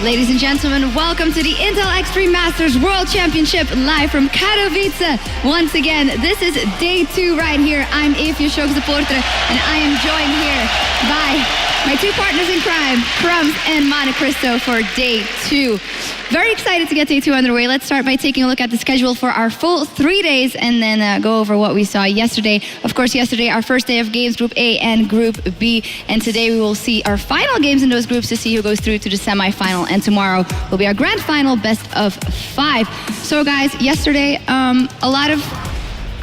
Ladies and gentlemen, welcome to the Intel Extreme Masters World Championship live from Katowice. Once again, this is day 2 right here. I'm Evie Supporter, and I am joined here by my 2 partners in crime, Crumbs and Monte Cristo, for day 2. Very excited to get day 2 underway. Let's start by taking a look at the schedule for our full 3 days and then go over what we saw yesterday. Of course, yesterday, our first day of games, Group A and Group B. And today we will see our final games in those groups to see who goes through to the semifinal. And tomorrow will be our grand final, best of 5. So guys, yesterday, a lot of,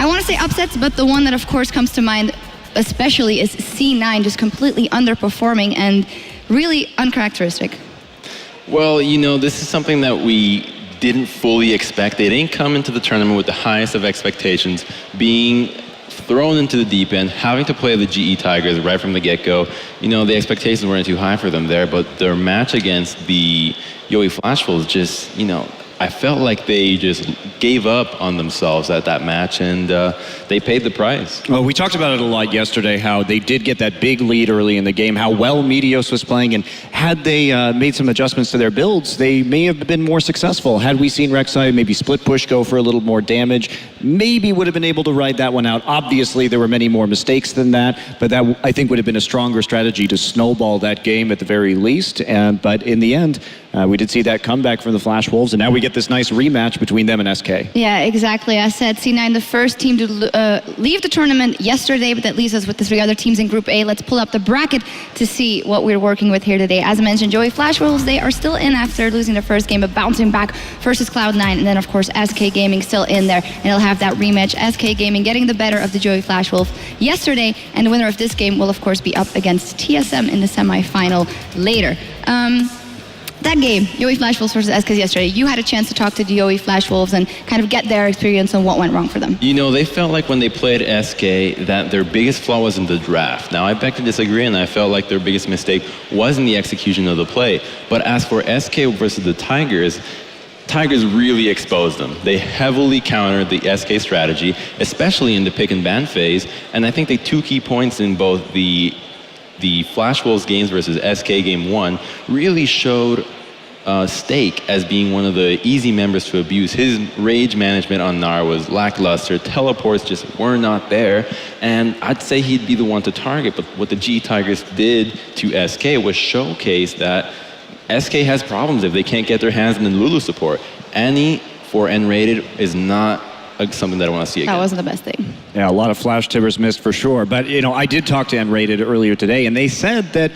I want to say upsets, but the one that of course comes to mind especially is C9 just completely underperforming and really uncharacteristic. Well, you know, this is something that we didn't fully expect. They didn't come into the tournament with the highest of expectations, being thrown into the deep end, having to play the GE Tigers right from the get-go. You know, the expectations weren't too high for them there, but their match against the Yowie Flash Wolves just, you know, I felt like they just gave up on themselves at that match, and they paid the price. Well, we talked about it a lot yesterday, how they did get that big lead early in the game, how well Meteos was playing, and had they made some adjustments to their builds, they may have been more successful. Had we seen Rek'Sai maybe split push go for a little more damage, maybe would have been able to ride that one out. Obviously, there were many more mistakes than that, but that, I think, would have been a stronger strategy to snowball that game at the very least. But in the end, we did see that comeback from the Flash Wolves, and now we get this nice rematch between them and SK. Yeah, exactly. As said, C9, the first team to leave the tournament yesterday, but that leaves us with the 3 other teams in Group A. Let's pull up the bracket to see what we're working with here today. As I mentioned, Yowie Flash Wolves, they are still in after losing their first game, but bouncing back versus Cloud9, and then of course SK Gaming still in there, and it'll have that rematch. SK Gaming getting the better of the Yowie Flash Wolf yesterday, and the winner of this game will of course be up against TSM in the semifinal later. That game, Yowie Flash Wolves versus SK yesterday, you had a chance to talk to the Yowie Flash Wolves and kind of get their experience on what went wrong for them. You know, they felt like when they played SK that their biggest flaw was in the draft. Now, I beg to disagree, and I felt like their biggest mistake was in the execution of the play. But as for SK versus the Tigers really exposed them. They heavily countered the SK strategy, especially in the pick and ban phase. And I think the 2 key points in both the Flash Wolves games versus SK game 1 really showed Stake as being one of the easy members to abuse. His rage management on Gnar was lackluster. Teleports just were not there. And I'd say he'd be the one to target. But what the G Tigers did to SK was showcase that SK has problems if they can't get their hands on the Lulu support. Annie for N-rated is not something that I want to see again. That wasn't the best thing. Yeah, a lot of flash tibbers missed for sure. But, you know, I did talk to N-rated earlier today, and they said that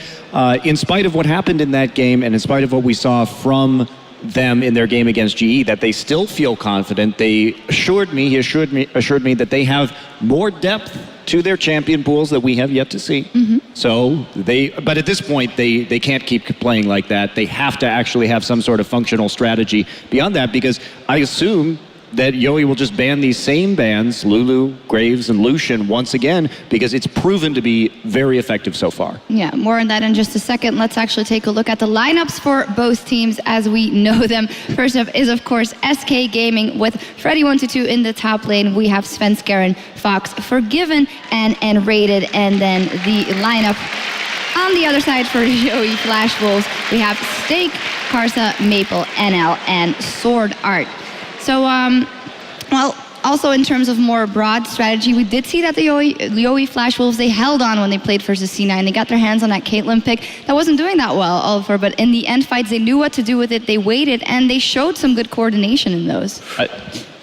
in spite of what happened in that game and in spite of what we saw from them in their game against GE, that they still feel confident. He assured me that they have more depth to their champion pools that we have yet to see. So but at this point, they can't keep playing like that. They have to actually have some sort of functional strategy beyond that, because I assume that Yowie will just ban these same bans, Lulu, Graves, and Lucian once again, because it's proven to be very effective so far. Yeah, more on that in just a second. Let's actually take a look at the lineups for both teams as we know them. First up is, of course, SK Gaming with Freddy122 in the top lane. We have Svenskeren, Fox, Forgiven, and N-rated. And then the lineup on the other side for Yowie Flash Wolves, we have Stake, Karsa, Maple, NL, and Sword Art. So, well, also in terms of more broad strategy, we did see that the Yowie Flash Wolves, they held on when they played versus C9. They got their hands on that Caitlyn pick. That wasn't doing that well, Oliver, but in the end fights, they knew what to do with it. They waited, and they showed some good coordination in those.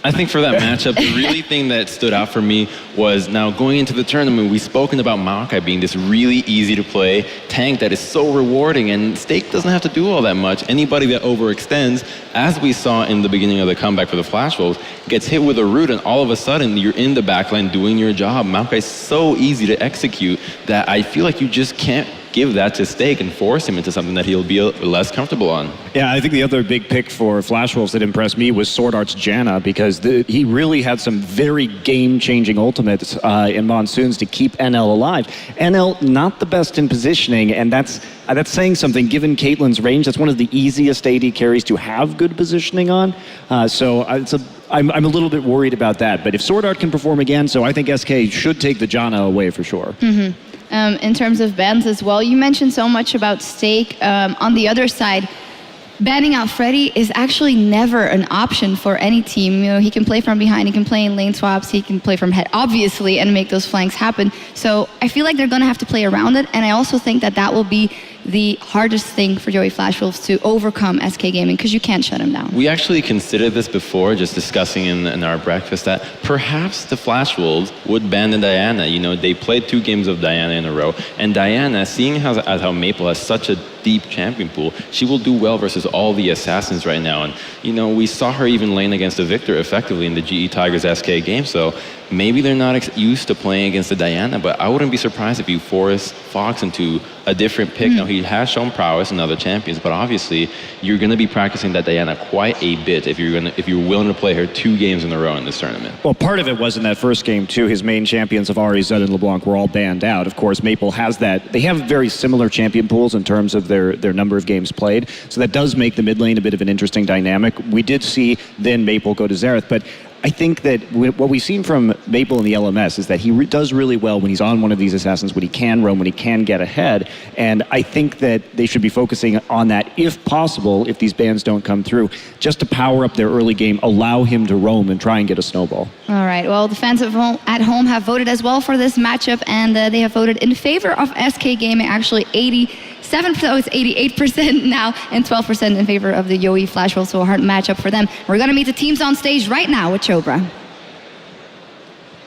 I think for that matchup, the really thing that stood out for me was now going into the tournament, we've spoken about Maokai being this really easy to play tank that is so rewarding, and Stake doesn't have to do all that much. Anybody that overextends, as we saw in the beginning of the comeback for the Flash Wolves, gets hit with a root, and all of a sudden you're in the backline doing your job. Maokai's so easy to execute that I feel like you just can't give that to Stake and force him into something that he'll be less comfortable on. Yeah, I think the other big pick for Flash Wolves that impressed me was Sword Art's Janna, because he really had some very game-changing ultimates in Monsoons to keep NL alive. NL not the best in positioning, and that's saying something given Caitlyn's range. That's one of the easiest AD carries to have good positioning on. I'm a little bit worried about that. But if Sword Art can perform again, so I think SK should take the Janna away for sure. In terms of bans as well, you mentioned so much about Stake. On the other side, banning out Freddy is actually never an option for any team. You know, he can play from behind, he can play in lane swaps, he can play from head, obviously, and make those flanks happen. So I feel like they're going to have to play around it, and I also think that that will be the hardest thing for Joey Flash Wolves to overcome SK Gaming, because you can't shut him down. We actually considered this before, just discussing in our breakfast, that perhaps the Flash Wolves would ban the Diana. You know, they played 2 games of Diana in a row, and Diana, seeing how Maple has such a deep champion pool, she will do well versus all the assassins right now. And, you know, we saw her even lane against the Victor effectively in the GE Tigers SK game, so maybe they're not used to playing against the Diana, but I wouldn't be surprised if you force Fox into a different pick. Now, he has shown prowess in other champions, but obviously you're going to be practicing that Diana quite a bit if you're willing to play her 2 games in a row in this tournament. Well, part of it was in that first game, too. His main champions of Ari, Zed, and LeBlanc were all banned out. Of course, Maple has that. They have very similar champion pools in terms of their number of games played, so that does make the mid lane a bit of an interesting dynamic. We did see then Maple go to Xerath, but I think that what we've seen from Maple in the LMS is that he does really well when he's on one of these assassins, when he can roam, when he can get ahead. And I think that they should be focusing on that, if possible, if these bans don't come through, just to power up their early game, allow him to roam and try and get a snowball. All right, well, the fans at home have voted as well for this matchup, and they have voted in favor of SK Gaming, actually 88% now, and 12% in favor of the Joey Flash Wolves, so a hard matchup for them. We're going to meet the teams on stage right now with Chobra.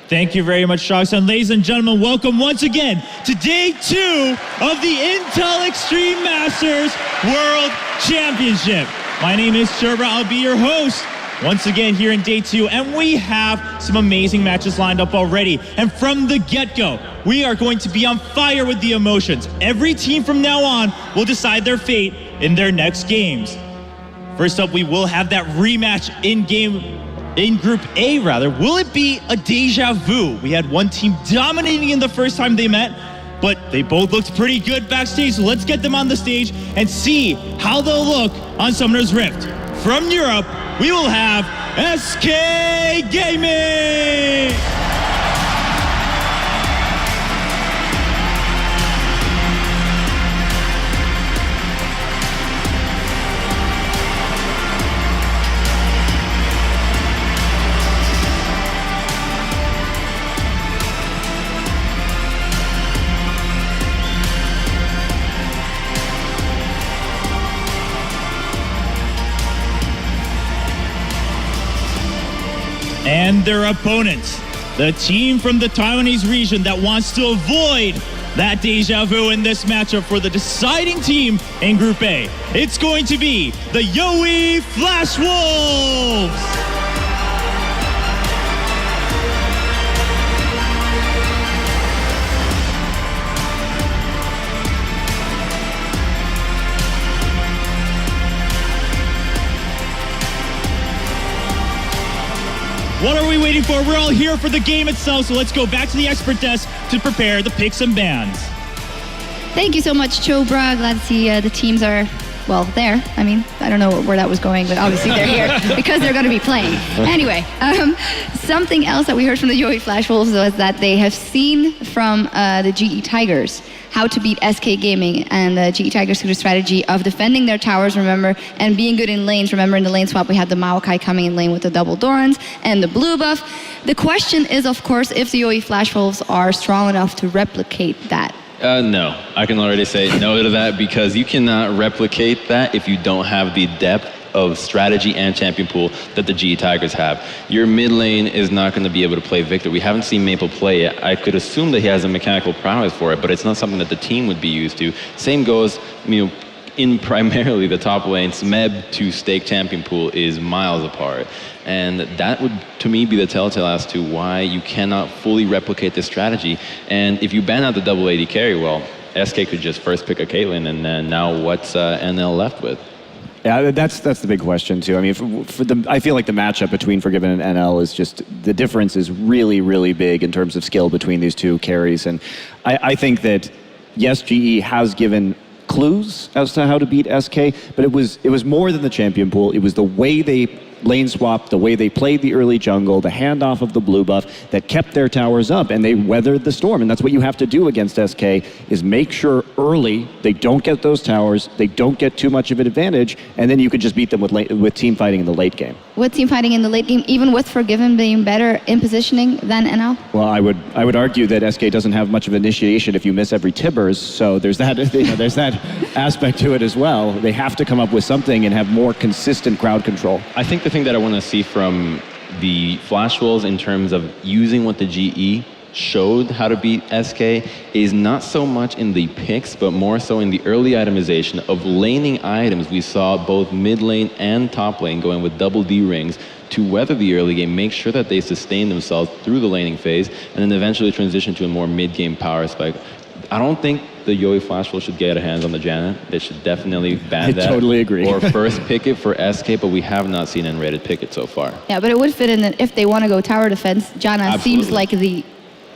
Thank you very much, Shockson. Ladies and gentlemen, welcome once again to day 2 of the Intel Extreme Masters World Championship. My name is Chobra. I'll be your host once again here in day 2, and we have some amazing matches lined up already. And from the get-go, we are going to be on fire with the emotions. Every team from now on will decide their fate in their next games. First up, we will have that rematch in Group A, rather. Will it be a deja vu? We had one team dominating in the first time they met, but they both looked pretty good backstage, so let's get them on the stage and see how they'll look on Summoner's Rift. From Europe, we will have SK Gaming! And their opponents, the team from the Taiwanese region that wants to avoid that deja vu in this matchup for the deciding team in Group A. It's going to be the Joey Flash Wolves! What are we waiting for? We're all here for the game itself, so let's go back to the expert desk to prepare the picks and bans. Thank you so much, Chobra. Glad to see the teams are, well, there. I mean, I don't know where that was going, but obviously they're here because they're going to be playing. Anyway, something else that we heard from the Joey Flash Wolves was that they have seen from the GE Tigers how to beat SK Gaming, and the GE Tigers through the strategy of defending their towers, remember, and being good in lanes. Remember, in the lane swap, we had the Maokai coming in lane with the double Dorans and the blue buff. The question is, of course, if the Joey Flash Wolves are strong enough to replicate that. No, I can already say no to that, because you cannot replicate that if you don't have the depth of strategy and champion pool that the GE Tigers have. Your mid lane is not going to be able to play Victor. We haven't seen Maple play it. I could assume that he has a mechanical prowess for it, but it's not something that the team would be used to. Same goes, you know, in primarily the top lane. Smeb to Stake champion pool is miles apart. And that would, to me, be the telltale as to why you cannot fully replicate this strategy. And if you ban out the double AD carry, well, SK could just first pick a Caitlyn, and then now what's NL left with? Yeah, that's the big question too. I mean, I feel like the matchup between Forgiven and NL is just, the difference is really, really big in terms of skill between these two carries. And I think that, yes, GE has given clues as to how to beat SK, but it was more than the champion pool. It was the way they lane swap, the way they played the early jungle, the handoff of the blue buff that kept their towers up, and they weathered the storm. And that's what you have to do against SK, is make sure early they don't get those towers, they don't get too much of an advantage, and then you could just beat them with team fighting in the late game. With team fighting in the late game, even with Forgiven being better in positioning than NL? Well, I would argue that SK doesn't have much of initiation if you miss every Tibbers, so there's that there's that aspect to it as well. They have to come up with something and have more consistent crowd control. I think the thing that I want to see from the Flash Wolves in terms of using what the GE showed how to beat SK is not so much in the picks, but more so in the early itemization of laning items. We saw both mid lane and top lane going with double D rings to weather the early game, make sure that they sustain themselves through the laning phase, and then eventually transition to a more mid-game power spike. I don't think the Yoi Flash Wolves should get a hands on the Janna. They should definitely ban that. I totally agree. Or first pick it for SK, but we have not seen N-rated pick it so far. Yeah, but it would fit in that if they want to go tower defense, Janna seems like the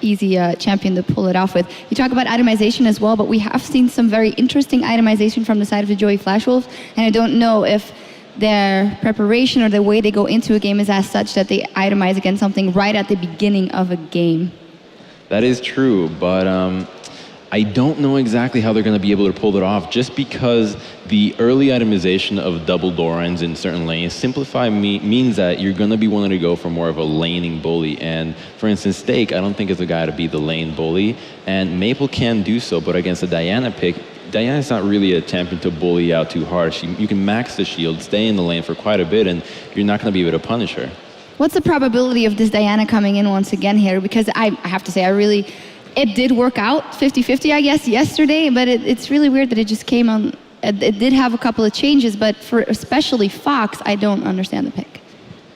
easy champion to pull it off with. You talk about itemization as well, but we have seen some very interesting itemization from the side of the Joey Flash Wolves, and I don't know if their preparation or the way they go into a game is as such that they itemize against something right at the beginning of a game. That is true, but I don't know exactly how they're going to be able to pull it off, just because the early itemization of double Dorans in certain lanes means that you're going to be wanting to go for more of a laning bully. And for instance, Stake, I don't think is a guy to be the lane bully, and Maple can do so, but against a Diana pick, Diana's not really a champion to bully out too hard. You can max the shield, stay in the lane for quite a bit, and you're not going to be able to punish her. What's the probability of this Diana coming in once again here? Because I have to say, it did work out 50-50, I guess, yesterday, but it's really weird that it just came on. It did have a couple of changes, but for especially Fox, I don't understand the pick.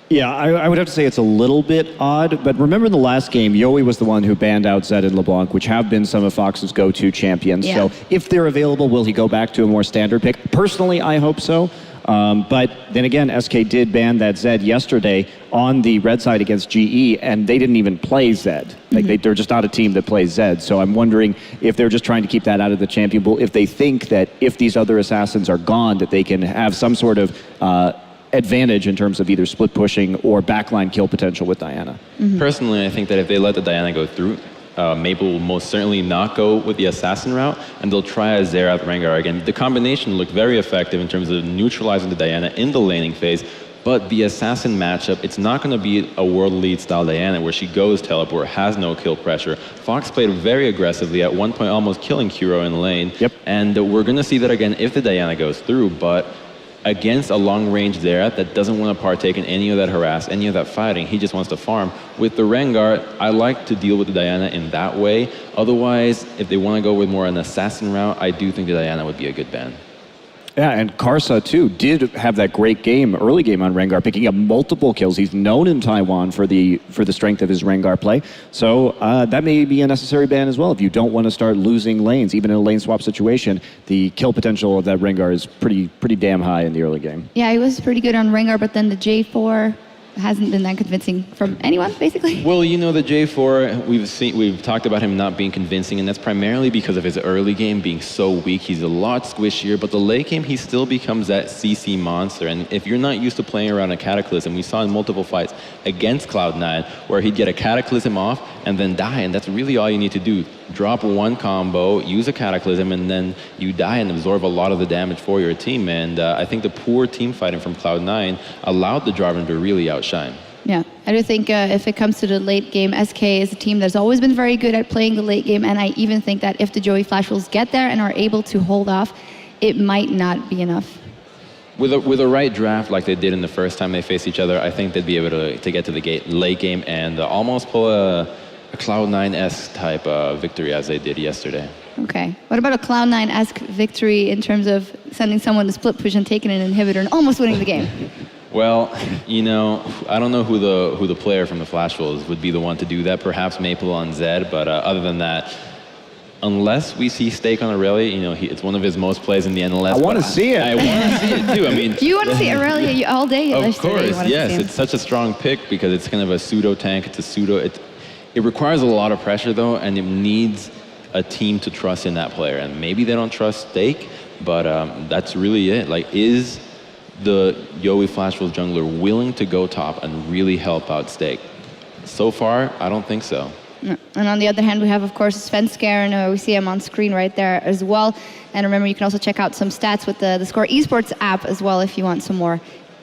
Yeah, I would have to say it's a little bit odd, but remember in the last game, Yoi was the one who banned out Zed and LeBlanc, which have been some of Fox's go-to champions. Yeah. So if they're available, will he go back to a more standard pick? Personally, I hope so. But then again, SK did ban that Zed yesterday on the red side against GE, and they didn't even play Zed. Like they're just not a team that plays Zed. So I'm wondering if they're just trying to keep that out of the champion pool, if they think that if these other assassins are gone, that they can have some sort of advantage in terms of either split pushing or backline kill potential with Diana. Personally, I think that if they let the Diana go through, Maple will most certainly not go with the assassin route, and they'll try a Xerath Rengar again. The combination looked very effective in terms of neutralizing the Diana in the laning phase, but the assassin matchup, it's not going to be a world lead style Diana where she goes teleport, has no kill pressure. Fox played very aggressively, at one point almost killing Kuro in lane, and we're going to see that again if the Diana goes through, but against a long-range Xerath that doesn't want to partake in any of that harass, any of that fighting, he just wants to farm. With the Rengar, I like to deal with the Diana in that way. Otherwise, if they want to go with more an assassin route, I do think the Diana would be a good ban. Yeah, and Karsa, too, did have that great game, early game on Rengar, picking up multiple kills. He's known in Taiwan for the strength of his Rengar play. So that may be a necessary ban as well. If you don't want to start losing lanes, even in a lane swap situation, the kill potential of that Rengar is pretty damn high in the early game. Yeah, he was pretty good on Rengar, but then the J4 hasn't been that convincing from anyone, basically. Well, you know, the J4, we've talked about him not being convincing, and that's primarily because of his early game being so weak. He's a lot squishier, but the late game, he still becomes that CC monster. And if you're not used to playing around a Cataclysm, we saw in multiple fights against Cloud9, where he'd get a Cataclysm off and then die, and that's really all you need to do. Drop one combo, use a Cataclysm, and then you die and absorb a lot of the damage for your team. And I think the poor team fighting from Cloud9 allowed the Jarvan to really outshine. Yeah, I do think if it comes to the late game, SK is a team that's always been very good at playing the late game, and I even think that if the Joey Flash Wolves get there and are able to hold off, it might not be enough. With a right draft like they did in the first time they faced each other, I think they'd be able to get to the late game and almost pull a Cloud9-esque type victory as they did yesterday. Okay. What about a Cloud9-esque victory in terms of sending someone to split push and taking an inhibitor and almost winning the game? Well, you know, I don't know who the player from the Flash Wolves would be the one to do that. Perhaps Maple on Zed, but other than that, unless we see Stake on Aurelia, you know, it's one of his most plays in the NLS. I want to see it. I want to see it too. I mean, you want to see Aurelia all day? Of course, yes. It's such a strong pick because it's kind of a pseudo tank. It's a pseudo. It requires a lot of pressure though, and it needs a team to trust in that player. And maybe they don't trust Stake, but that's really it. Like, is the Yowie Flash Wolves jungler willing to go top and really help out Stake? So far, I don't think so. No. And on the other hand, we have, of course, Svenskar, and we see him on screen right there as well. And remember, you can also check out some stats with the Score Esports app as well if you want some more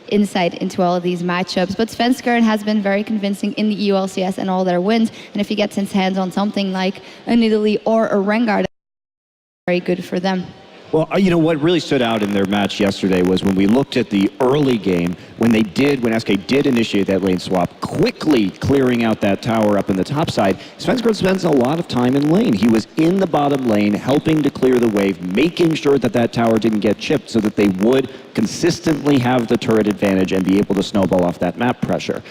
insight into all of these matchups. But Svenskar has been very convincing in the EULCS and all their wins. And if he gets his hands on something like a Nidalee or a Rengar, that's very good for them. Well, you know, what really stood out in their match yesterday was when we looked at the early game, when SK did initiate that lane swap, quickly clearing out that tower up in the top side. Svenskar spends a lot of time in lane. He was in the bottom lane, helping to clear the wave, making sure that that tower didn't get chipped so that they would consistently have the turret advantage and be able to snowball off that map pressure.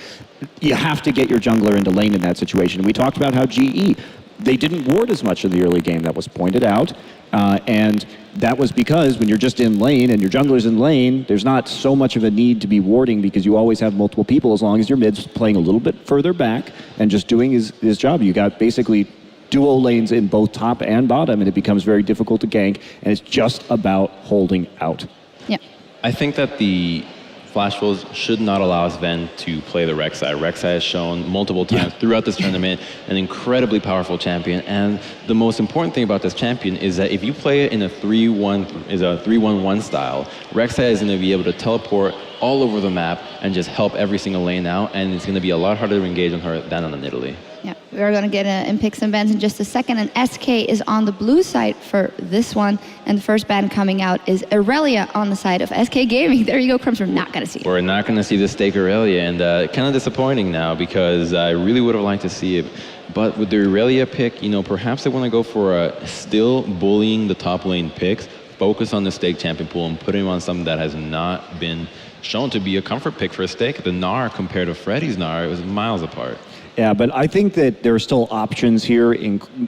You have to get your jungler into lane in that situation. We talked about how GE, they didn't ward as much in the early game. That was pointed out. And that was because when you're just in lane and your jungler's in lane, there's not so much of a need to be warding because you always have multiple people as long as your mid's playing a little bit further back and just doing his job. You got basically duo lanes in both top and bottom, and it becomes very difficult to gank, and it's just about holding out. Yeah. I think that the Flash Wolves should not allow Sven to play the Rek'Sai. Rek'Sai has shown multiple times throughout this tournament an incredibly powerful champion, and the most important thing about this champion is that if you play it in a 3-1-1 style, Rek'Sai is going to be able to teleport all over the map and just help every single lane out, and it's going to be a lot harder to engage on her than on the Nidalee. Yeah, we're going to get in picks and bans in just a second, and SK is on the blue side for this one, and the first ban coming out is Aurelia on the side of SK Gaming. There you go, Crumbs, we're not going to see it. We're not going to see the Stake Aurelia, and kind of disappointing now because I really would have liked to see it. But with the Aurelia pick, you know, perhaps they want to go for still bullying the top lane picks, focus on the Stake champion pool, and put him on something that has not been shown to be a comfort pick for a Stake. The Gnar compared to Freddy's Gnar, it was miles apart. Yeah, but I think that there are still options here,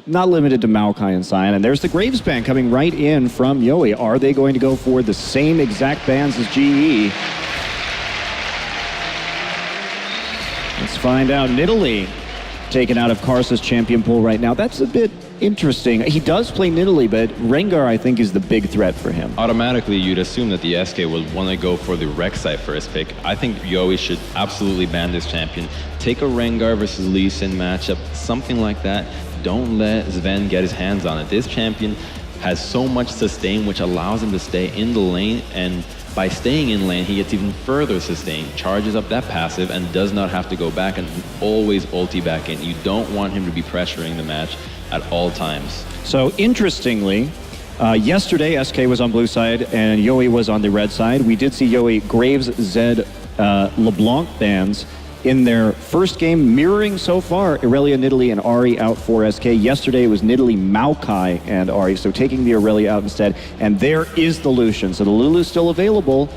not limited to Maokai and Sion. And there's the Graves ban coming right in from Yowie. Are they going to go for the same exact bans as GE? Let's find out. Nidalee taken out of Karsa's champion pool right now. That's a bit interesting. He does play Nidalee, but Rengar, I think, is the big threat for him. Automatically, you'd assume that the SK would want to go for the Rek'Sai first pick. I think Yowie should absolutely ban this champion. Take a Rengar versus Lee Sin matchup, something like that. Don't let Sven get his hands on it. This champion has so much sustain, which allows him to stay in the lane, and by staying in lane, he gets even further sustain, charges up that passive, and does not have to go back and always ulti back in. You don't want him to be pressuring the match at all times. So interestingly, yesterday SK was on blue side and Yowie was on the red side. We did see Yowie Graves, Zed, LeBlanc bans in their first game, mirroring so far Aurelia, Nidalee, and Ahri out for SK. Yesterday it was Nidalee, Maokai, and Ahri, so taking the Aurelia out instead. And there is the Lucian. So the Lulu's still available,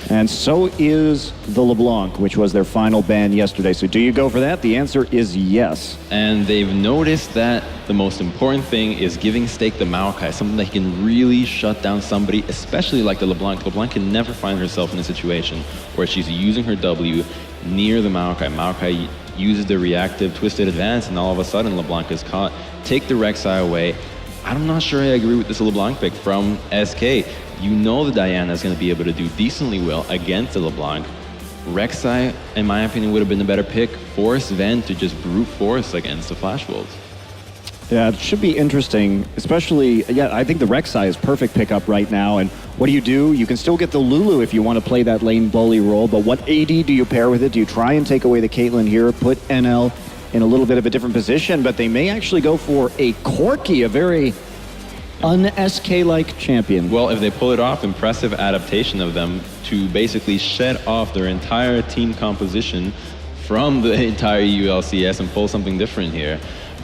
and so is the LeBlanc, which was their final ban yesterday. So do you go for that? The answer is yes. And they've noticed that the most important thing is giving Stake the Maokai, something that he can really shut down somebody, especially like the LeBlanc. LeBlanc can never find herself in a situation where she's using her W near the Maokai. Maokai uses the reactive twisted advance, and all of a sudden LeBlanc is caught. Take the Rek'Sai away. I'm not sure I agree with this LeBlanc pick from SK. You know the Diana is going to be able to do decently well against the LeBlanc. Rek'Sai, in my opinion, would have been the better pick for Sven to just brute force against the Flash Wolves. Yeah, it should be interesting, especially, I think the Rek'Sai is perfect pickup right now. And what do? You can still get the Lulu if you want to play that lane bully role, but what AD do you pair with it? Do you try and take away the Caitlyn here, put NL in a little bit of a different position, but they may actually go for a Corki, a very un-SK-like champion. Well, if they pull it off, impressive adaptation of them to basically shed off their entire team composition from the entire ULCS and pull something different here.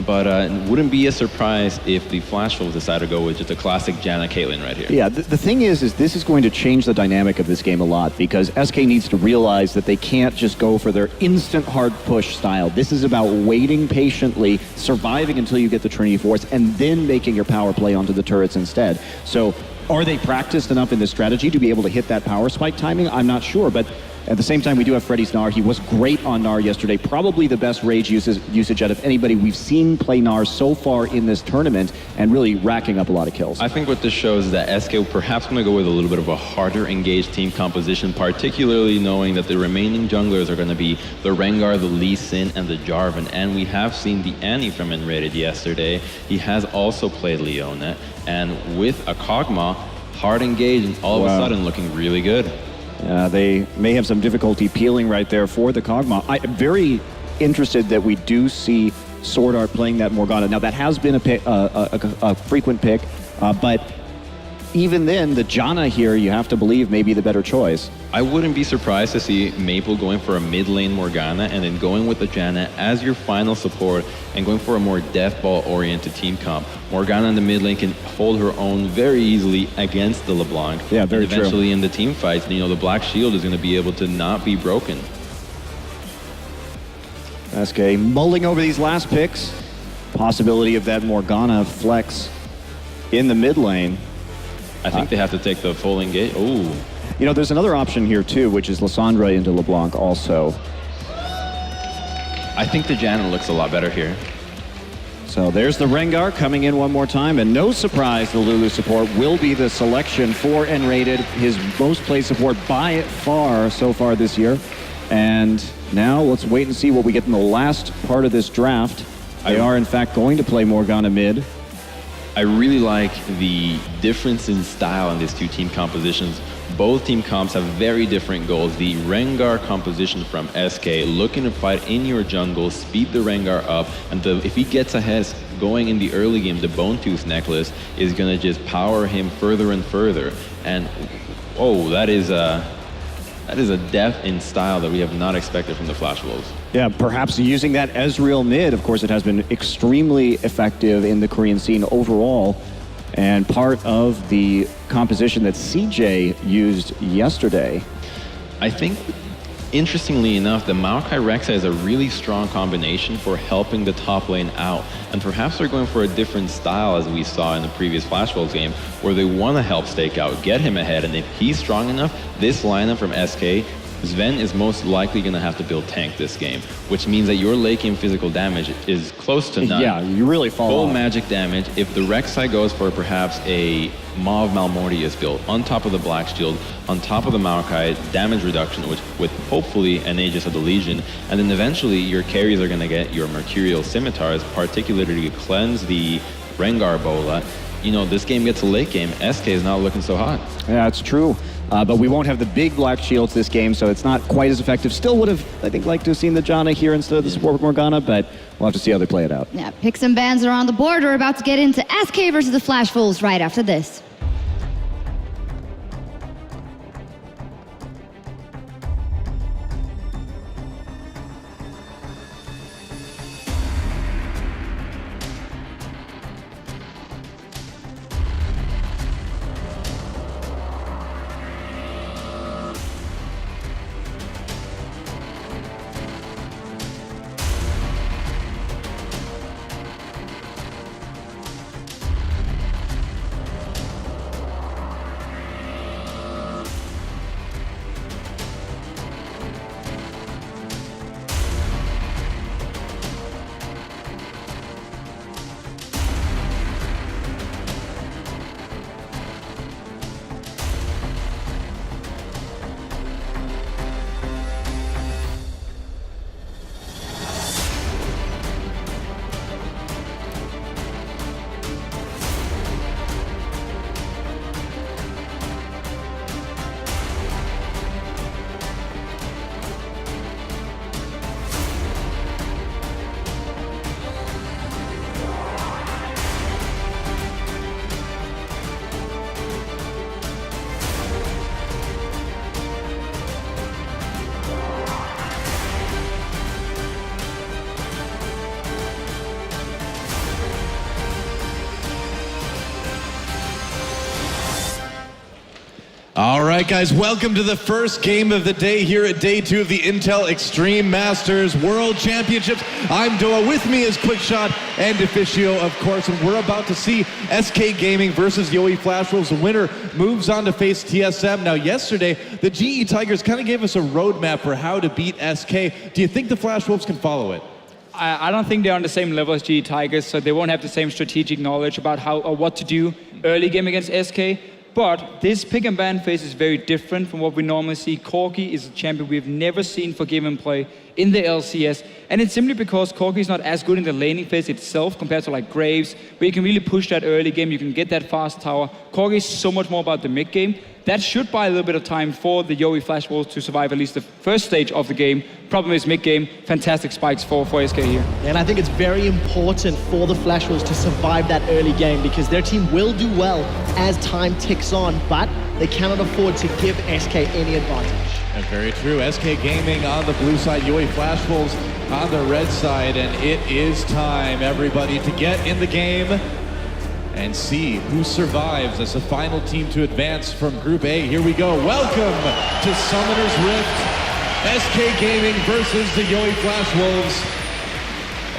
But it wouldn't be a surprise if the Flash Wolves decide to go with just a classic Janna Caitlyn right here. Yeah, the thing is this is going to change the dynamic of this game a lot because SK needs to realize that they can't just go for their instant hard push style. This is about waiting patiently, surviving until you get the Trinity Force, and then making your power play onto the turrets instead. So are they practiced enough in this strategy to be able to hit that power spike timing? I'm not sure, but At the same time, we do have Freddy's Gnar. He was great on Gnar yesterday. Probably the best rage usage out of anybody we've seen play Gnar so far in this tournament, and really racking up a lot of kills. I think what this shows is that SK perhaps going to go with a little bit of a harder engaged team composition, particularly knowing that the remaining junglers are going to be the Rengar, the Lee Sin, and the Jarvan. And we have seen the Annie from Enrated yesterday. He has also played Leona, and with a Kog'Maw, hard engaged, and all of a sudden looking really good. They may have some difficulty peeling right there for the Kog'Maw. I'm very interested that we do see Sword Art playing that Morgana. Now, that has been a frequent pick, but even then, the Janna here, you have to believe, may be the better choice. I wouldn't be surprised to see Maple going for a mid lane Morgana and then going with the Janna as your final support and going for a more death ball oriented team comp. Morgana in the mid lane can hold her own very easily against the LeBlanc. Yeah, very and eventually true. in the team fights, you know, the Black Shield is going to be able to not be broken. SK mulling over these last picks. Possibility of that Morgana flex in the mid lane. I think they have to take the full engage. Oh. You know, there's another option here too, which is Lissandra into LeBlanc also. I think the Janna looks a lot better here. So there's the Rengar coming in one more time, and no surprise the Lulu support will be the selection for N-Rated, his most played support by far so far this year. And now let's wait and see what we get in the last part of this draft. They are in fact going to play Morgana mid. I really like the difference in style in these two team compositions. Both team comps have very different goals. The Rengar composition from SK, looking to fight in your jungle, speed the Rengar up, and if he gets ahead going in the early game, the Bone Tooth necklace is going to just power him further and further. And oh, that is a depth in style that we have not expected from the Flash Wolves. Yeah, perhaps using that Ezreal mid. Of course, it has been extremely effective in the Korean scene overall, and part of the composition that CJ used yesterday. I think, interestingly enough, the Maokai Rexa is a really strong combination for helping the top lane out. And perhaps they're going for a different style, as we saw in the previous Flash Wolves game, where they want to help Stake out, get him ahead, and if he's strong enough, this lineup from SK, Sven is most likely going to have to build tank this game, which means that your late game physical damage is close to none. Yeah, you really fall Full off. magic damage. If the Rek'Sai goes for perhaps a Maw of Malmortius build, on top of the Black Shield, on top of the Maokai, damage reduction, which with hopefully an Aegis of the Legion, and then eventually your carries are going to get your Mercurial Scimitars, particularly to cleanse the Rengar Bola. You know, this game gets a late game. SK is not looking so hot. Yeah, it's true. But we won't have the big black shields this game, so it's not quite as effective. Still would have, I think, liked to have seen the Janna here instead of the support with Morgana, but we'll have to see how they play it out. Yeah, picks and bans are on the board. We're about to get into SK versus the Flash Wolves right after this. All right, guys, welcome to the first game of the day here at day 2 of the Intel Extreme Masters World Championships. I'm Doa. With me is Quickshot and Deficio, of course, and we're about to see SK Gaming versus Yowie Flash Wolves. The winner moves on to face TSM. Now, yesterday, the GE Tigers kind of gave us a roadmap for how to beat SK. Do you think the Flash Wolves can follow it? I don't think they're on the same level as GE Tigers, so they won't have the same strategic knowledge about how or what to do early game against SK. But this pick and ban phase is very different from what we normally see. Corgi is a champion we've never seen forgive and play in the LCS. And it's simply because Corgi is not as good in the laning phase itself compared to like Graves, where you can really push that early game, you can get that fast tower. Corgi is so much more about the mid game. That should buy a little bit of time for the Yowie Flash Wolves to survive at least the first stage of the game. Problem is mid game, fantastic spikes for SK here. And I think it's very important for the Flash Wolves to survive that early game because their team will do well as time ticks on, but they cannot afford to give SK any advantage. And very true. SK Gaming on the blue side, Yowie Flash Wolves on the red side, and it is time, everybody, to get in the game and see who survives as the final team to advance from Group A. Here we go. Welcome to Summoner's Rift. SK Gaming versus the Yowie Flash Wolves.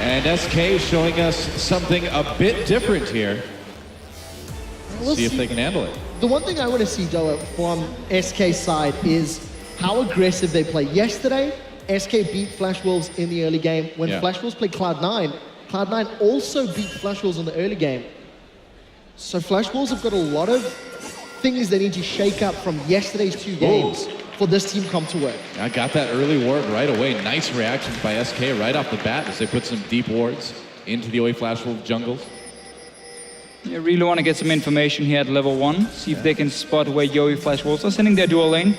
And SK showing us something a bit different here. See if they can handle it. The one thing I want to see, Doa, from SK's side is how aggressive they play. Yesterday, SK beat Flash Wolves in the early game. When Flash Wolves played Cloud9, Cloud9 also beat Flash Wolves in the early game. So Flash Wolves have got a lot of things they need to shake up from yesterday's 2 games for this team come to work. I got that early ward right away. Nice reactions by SK right off the bat as they put some deep wards into the Yowie Flash Wolf jungles. You really want to get some information here at level 1, see if they can spot where Yowie Flash Wolves are sending their dual lane.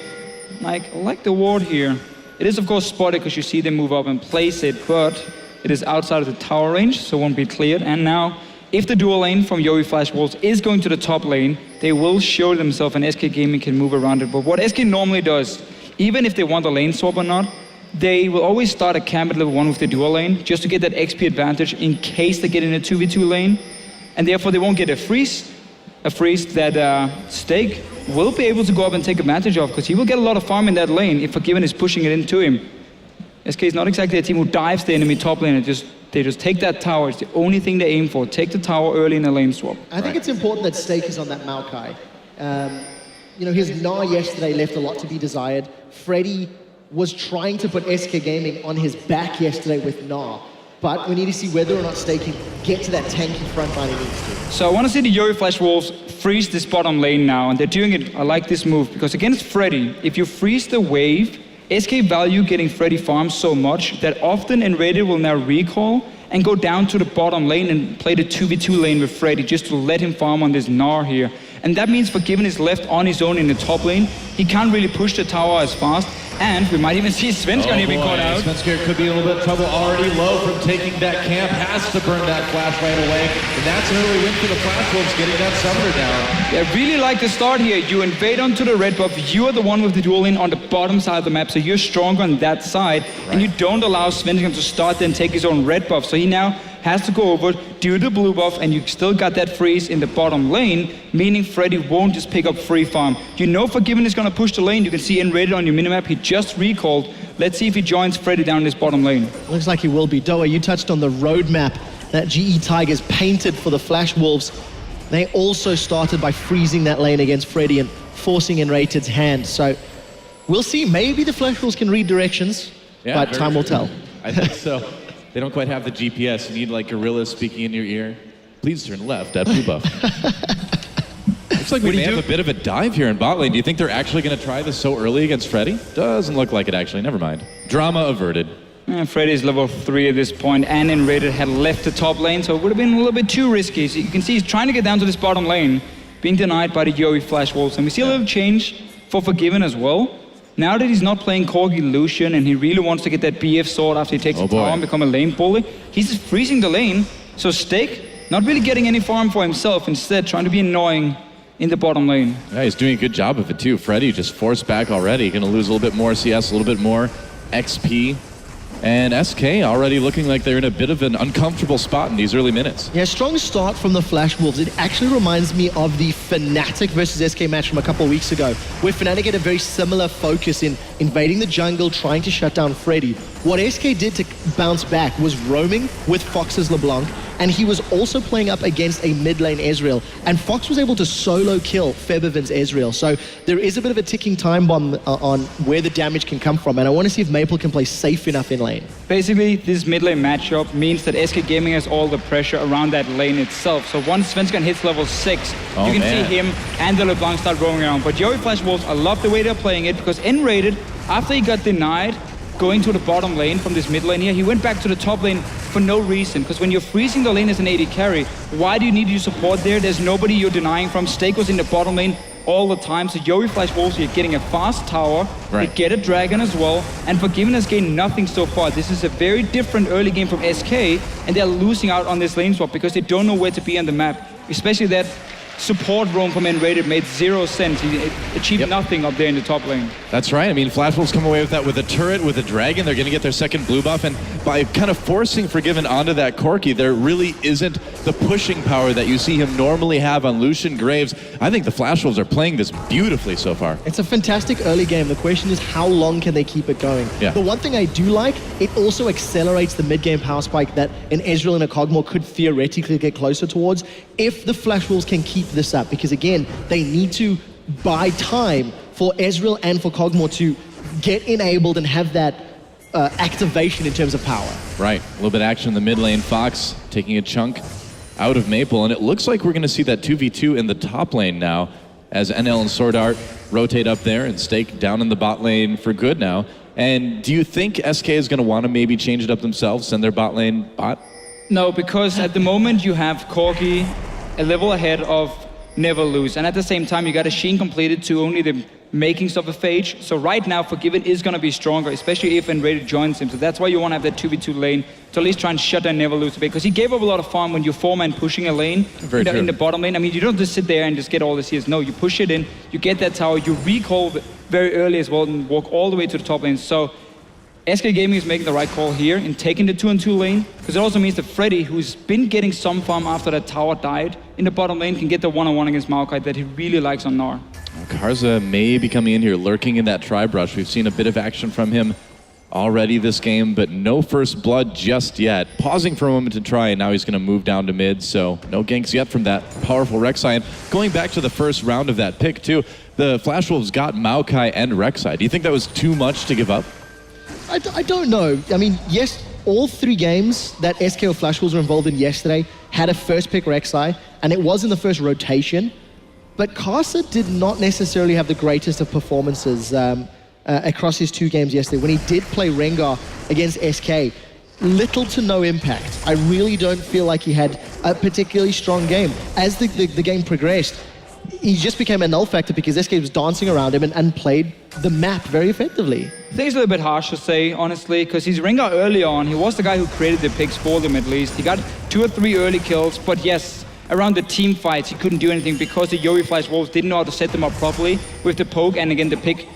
I like the ward here. It is of course spotted because you see them move up and place it, but it is outside of the tower range, so it won't be cleared. And now, if the dual lane from Yowie Flash Wolves is going to the top lane, they will show themselves and SK Gaming can move around it. But what SK normally does, even if they want a lane swap or not, they will always start a camp at level 1 with the dual lane just to get that XP advantage in case they get in a 2v2 lane. And therefore they won't get a freeze that Stake will be able to go up and take advantage of because he will get a lot of farm in that lane if Forgiven is pushing it into him. SK is not exactly a team who dives the enemy top lane and they just take that tower. It's the only thing they aim for. Take the tower early in a lane swap. I think it's important that Stake is on that Maokai. You know, his Gnar yesterday left a lot to be desired. Freddy was trying to put SK Gaming on his back yesterday with Gnar. But we need to see whether or not Stake can get to that tanky front line he needs to. So I want to see the Yowie Flash Wolves freeze this bottom lane now. And they're doing it, I like this move, because against Freddy, if you freeze the wave, SK value getting Freddy farm so much that often Enrated will now recall and go down to the bottom lane and play the 2v2 lane with Freddy just to let him farm on this Gnar here. And that means Forgiven is left on his own in the top lane. He can't really push the tower as fast. And we might even see Svenskar here being caught out. Svenskar could be in a little bit of trouble, already low from taking that camp, has to burn that flash right away. And that's an early win for the Flash Wolves, getting that summoner down. Yeah, I really like the start here. You invade onto the red buff. You are the one with the dual lane on the bottom side of the map, so you're stronger on that side. Right. And you don't allow Svenskar to start and take his own red buff. So he now has to go over, do the blue buff, and you still got that freeze in the bottom lane, meaning Freddy won't just pick up free farm. You know Forgiven is going to push the lane. You can see Enrated on your minimap. He just recalled. Let's see if he joins Freddy down this bottom lane. Looks like he will be. Doa, you touched on the roadmap that GE Tigers painted for the Flash Wolves. They also started by freezing that lane against Freddy and forcing Enrated's hand. So we'll see. Maybe the Flash Wolves can read directions, but time will tell. I think so. They don't quite have the GPS. You need like gorillas speaking in your ear. Please turn left at blue buff. Looks like we may have a bit of a dive here in bot lane. Do you think they're actually going to try this so early against Freddy? Doesn't look like it actually. Never mind. Drama averted. Freddy is level 3 at this point, and Enrated had left the top lane, so it would have been a little bit too risky. So you can see he's trying to get down to this bottom lane, being denied by the Yowie Flash Wolves. And we see a little change for Forgiven as well. Now that he's not playing Corgi Lucian and he really wants to get that BF sword after he takes the tower and become a lane bully, he's just freezing the lane. So Stake, not really getting any farm for himself, instead trying to be annoying in the bottom lane. Yeah, he's doing a good job of it too. Freddy just forced back already. Gonna lose a little bit more CS, a little bit more XP. And SK already looking like they're in a bit of an uncomfortable spot in these early minutes. Yeah, strong start from the Flash Wolves. It actually reminds me of the Fnatic versus SK match from a couple of weeks ago, where Fnatic had a very similar focus in invading the jungle, trying to shut down Freddy. What SK did to bounce back was roaming with Fox's LeBlanc, and he was also playing up against a mid lane Ezreal, and Fox was able to solo kill Febiven's Ezreal. So there is a bit of a ticking time bomb on where the damage can come from, and I want to see if Maple can play safe enough in lane. Basically, this mid lane matchup means that SK Gaming has all the pressure around that lane itself. So once Svenskan hits level 6, you can see him and the LeBlanc start roaming around. But Yowie Flash Wolves, I love the way they're playing it, because N-rated, after he got denied going to the bottom lane from this mid lane here, he went back to the top lane for no reason. Because when you're freezing the lane as an AD carry, why do you need your support there? There's nobody you're denying from. Stake was in the bottom lane all the time. So Yowie Flash Wolves, you're getting a fast tower, they get a dragon as well, and Forgiven has gained nothing so far. This is a very different early game from SK, and they're losing out on this lane swap because they don't know where to be on the map. Especially that support roam from N-rated made 0 sense. He achieved nothing up there in the top lane. That's right. I mean, Flash Wolves come away with that with a turret, with a dragon. They're going to get their second blue buff, and by kind of forcing Forgiven onto that Corki, there really isn't the pushing power that you see him normally have on Lucian Graves. I think the Flash Wolves are playing this beautifully so far. It's a fantastic early game. The question is, how long can they keep it going? Yeah. The one thing I do like, it also accelerates the mid-game power spike that an Ezreal and a Kog'Maw could theoretically get closer towards if the Flash Wolves can keep this up, because again, they need to buy time for Ezreal and for Kog'Maw to get enabled and have that activation in terms of power. Right, a little bit of action in the mid lane. Fox taking a chunk out of Maple, and it looks like we're going to see that 2v2 in the top lane now as NL and Sword Art rotate up there and Stake down in the bot lane for good now. And do you think SK is going to want to maybe change it up themselves, send their bot lane bot? No, because at the moment you have Corki a level ahead of Never Lose, and at the same time you got a Sheen completed to only the makings of a Phage. So right now Forgiven is going to be stronger, especially if N-rated joins him. So that's why you want to have that 2v2 lane to at least try and shut down Never Lose a bit, because he gave up a lot of farm when you're 4-man pushing a lane in the bottom lane. I mean, you don't just sit there and just get all the CS. No, you push it in, you get that tower, you recall very early as well and walk all the way to the top lane. So SK Gaming is making the right call here in taking the 2-on-2 lane, because it also means that Freddy, who's been getting some farm after that tower died in the bottom lane, can get the 1-on-1 against Maokai that he really likes on Gnar. Karza may be coming in here, lurking in that tri-brush. We've seen a bit of action from him already this game, but no first blood just yet. Pausing for a moment to try, and now he's going to move down to mid, so no ganks yet from that powerful Rek'Sai. Going back to the first round of that pick, too, the Flash Wolves got Maokai and Rek'Sai. Do you think that was too much to give up? I don't know. I mean, yes, all 3 games that SK or Flash Wolves were involved in yesterday had a first pick Rek'Sai, and it was in the first rotation. But Karsa did not necessarily have the greatest of performances across his 2 games yesterday. When he did play Rengar against SK, little to no impact. I really don't feel like he had a particularly strong game. As the game progressed, he just became a null factor because SK was dancing around him and played the map very effectively. I think it's a little bit harsh to say, honestly, because he's Rengar early on. He was the guy who created the picks for them, at least. He got 2 or 3 early kills, but yes, around the team fights, he couldn't do anything because the Yowie Flash Wolves didn't know how to set them up properly with the poke and again the pick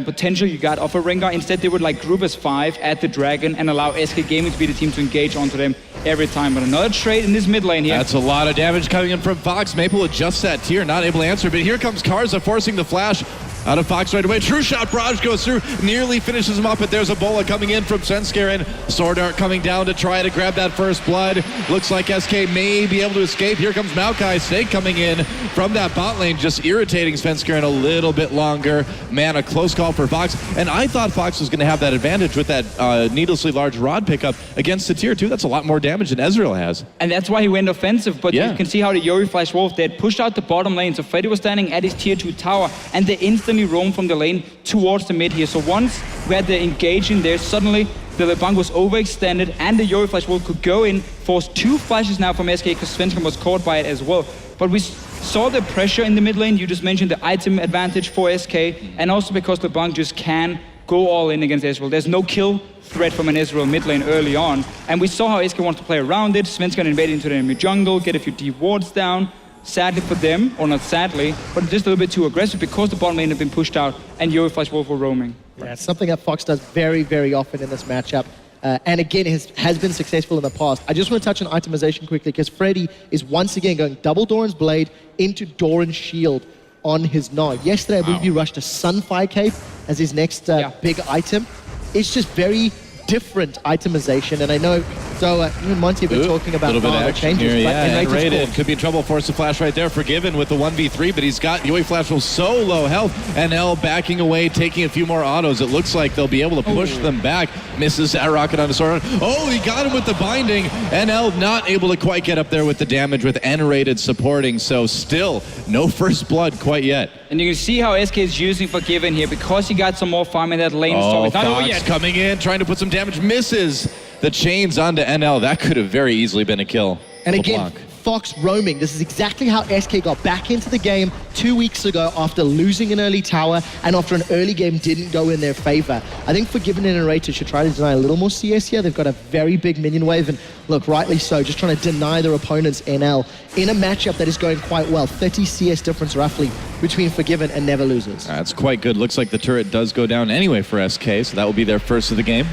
potential you got off a Rengar. Instead, they would like group as 5 at the Dragon and allow SK Gaming to be the team to engage onto them every time. But another trade in this mid lane here. That's a lot of damage coming in from Fox. Maple adjusts that tier, not able to answer, but here comes Karza forcing the flash out of Fox right away. True shot, barrage goes through, nearly finishes him up, but there's a bola coming in from Svenskar, and Sword Art coming down to try to grab that first blood. Looks like SK may be able to escape. Here comes Maokai. Snake coming in from that bot lane, just irritating Svenskar a little bit longer. Man, a close call for Fox, and I thought Fox was going to have that advantage with that needlessly large rod pickup against the tier 2. That's a lot more damage than Ezreal has. And that's why he went offensive, but you can see how the Yowie Flash Wolf, they had pushed out the bottom lane, so Freddy was standing at his tier 2 tower, and they instantly roamed from the lane towards the mid here. So once we had the engage in there, suddenly the LeBlanc was overextended, and the Yowie Flash Wolf could go in, force 2 flashes now from SK, because Svenskar was caught by it as well. But we saw the pressure in the mid lane. You just mentioned the item advantage for SK, and also because LeBlanc just can go all in against Ezreal. There's no kill threat from an Ezreal mid lane early on, and we saw how SK wanted to play around it. Svenskar invaded into the enemy jungle, get a few deep wards down. sadly for them, or not sadly, but just a little bit too aggressive because the bottom lane had been pushed out and Yoi Flash Wolf were roaming. Yeah, it's something that Fox does very, very often in this matchup. And again, has been successful in the past. I just want to touch on itemization quickly because Freddy is once again going double Doran's Blade into Doran's Shield on his Gnar. Yesterday, I believe he rushed a Sunfire Cape as his next big item. It's just very different itemization, and I know so you and Monty have been talking about a little bit of action changes, here, but yeah, and Rated Rated could be in trouble. Force a flash right there, Forgiven with the 1v3, but he's got Yoi Flash Wolf so low health, and L backing away, taking a few more autos. It looks like they'll be able to push them back. Misses that rocket on the sword. Oh, he got him with the binding. NL not able to quite get up there with the damage with N-Rated supporting, so still no first blood quite yet. And you can see how SK is using Forgiven here because he got some more farm in that lane. Oh, It's not over Fox yet. coming in, trying to put some damage, misses the chains onto NL. That could have very easily been a kill. And again, LeBlanc. Fox roaming. This is exactly how SK got back into the game 2 weeks ago after losing an early tower and after an early game didn't go in their favor. I think Forgiven and Narrator should try to deny a little more CS here. They've got a very big minion wave, and look, rightly so, just trying to deny their opponents NL in a matchup that is going quite well. 30 CS difference roughly between Forgiven and Never Losers. That's quite good. Looks like the turret does go down anyway for SK, so that will be their first of the game.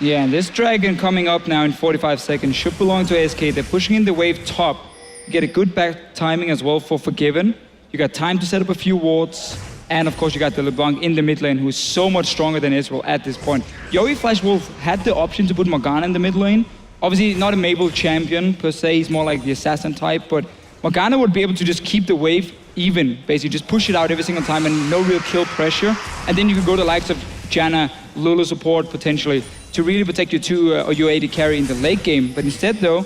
Yeah, and this dragon coming up now in 45 seconds should belong to SK. They're pushing in the wave top. You get a good back timing as well for Forgiven. You got time to set up a few wards. And of course you got the LeBlanc in the mid lane who is so much stronger than Israel at this point. Yoi Flash Wolf had the option to put Morgana in the mid lane. Obviously not a Mabel champion per se, he's more like the assassin type, but Morgana would be able to just keep the wave even, basically just push it out every single time and no real kill pressure. And then you could go to the likes of Janna, Lulu support potentially, to really protect your 2 or your AD carry in the late game. But instead though,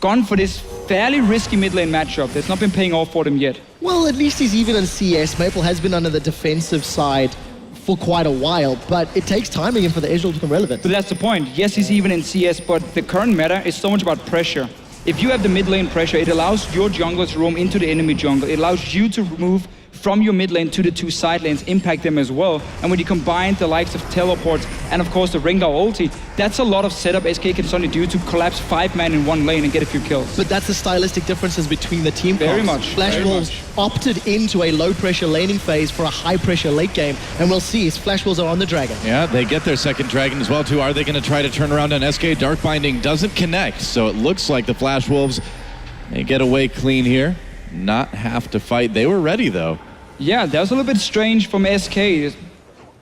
gone for this fairly risky mid lane matchup that's not been paying off for them yet. Well, at least he's even in CS. Maple has been under the defensive side for quite a while, but it takes time again for the Israel to become relevant. But that's the point. Yes, he's even in CS, but the current meta is so much about pressure. If you have the mid lane pressure, it allows your jungler to roam into the enemy jungle. It allows you to move from your mid lane to the 2 side lanes, impact them as well. And when you combine the likes of teleports and of course the Rengar ulti, that's a lot of setup SK can suddenly do to collapse 5 men in one lane and get a few kills. But that's the stylistic differences between the team. Very comps. much. Flash Very Wolves much. opted into a low pressure laning phase for a high pressure late game, and we'll see as Flash Wolves are on the dragon. Yeah, they get their second dragon as well too. Are they going to try to turn around on SK? Dark Binding doesn't connect, so it looks like the Flash Wolves may get away clean here. Not have to fight. They were ready though. Yeah, that was a little bit strange from SK.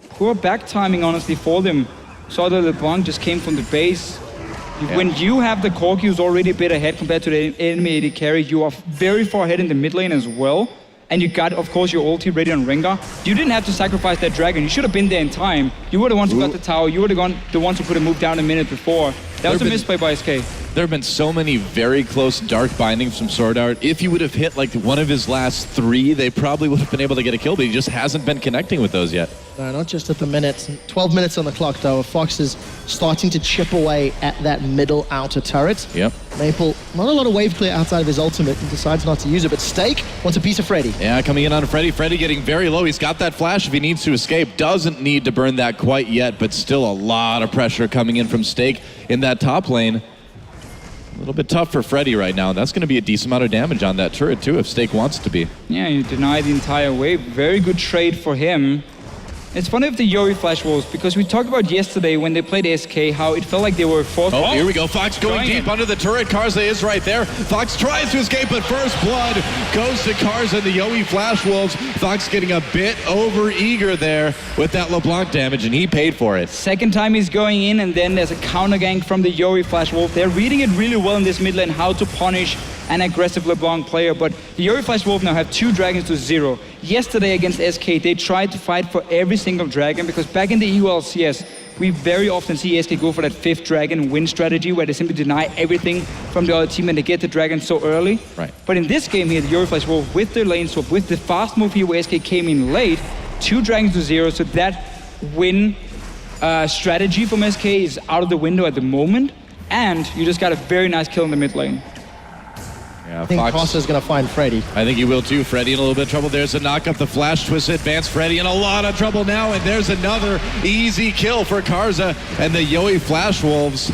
Poor back timing, honestly, for them. Saw that LeBlanc just came from the base. Yeah. When you have the Corki who's already a bit ahead compared to the enemy AD carry, you are very far ahead in the mid lane as well. And you got, of course, your ulti ready on Rengar. You didn't have to sacrifice that dragon. You should have been there in time. You were the ones who got the tower. You were the ones who could have moved down a minute before. That was a misplay by SK. There have been so many very close dark bindings from Sword Art. If you would have hit like one of his last 3, they probably would have been able to get a kill, but he just hasn't been connecting with those yet. No, not just at the minutes. 12 minutes on the clock, though. Fox is starting to chip away at that middle outer turret. Yep. Maple, not a lot of wave clear outside of his ultimate, and decides not to use it, but Stake wants a piece of Freddy. Yeah, coming in on Freddy. Freddy getting very low. He's got that flash if he needs to escape. Doesn't need to burn that quite yet, but still a lot of pressure coming in from Stake in that top lane. A little bit tough for Freddy right now. That's going to be a decent amount of damage on that turret too if Stake wants to be. Yeah, you deny the entire wave. Very good trade for him. It's funny with the Yoi Flash Wolves because we talked about yesterday when they played SK how it felt like they were forced. Oh, here we go. Fox going deep in. under the turret. Karza is right there. Fox tries to escape, but first blood goes to Karza and the Yoi Flash Wolves. Fox getting a bit over eager there with that LeBlanc damage, and he paid for it. Second time he's going in, and then there's a counter gank from the Yoi Flash Wolf. They're reading it really well in this mid lane how to punish an aggressive LeBlanc player, but the Yoi Flash Wolf now have 2 dragons to 0. Yesterday against SK, they tried to fight for every single dragon because back in the EUL CS, we very often see SK go for that 5th dragon win strategy where they simply deny everything from the other team and they get the dragon so early. Right. But in this game here, the Yoi Flash Wolf with their lane swap, with the fast move here where SK came in late, 2 dragons to 0, so that win strategy from SK is out of the window at the moment, and you just got a very nice kill in the mid lane. Yeah, I think Karza's going to find Freddy. I think he will too. Freddy in a little bit of trouble. There's a knock up the flash twist advance. Freddy in a lot of trouble now, and there's another easy kill for Karza and the Yoi Flash Wolves.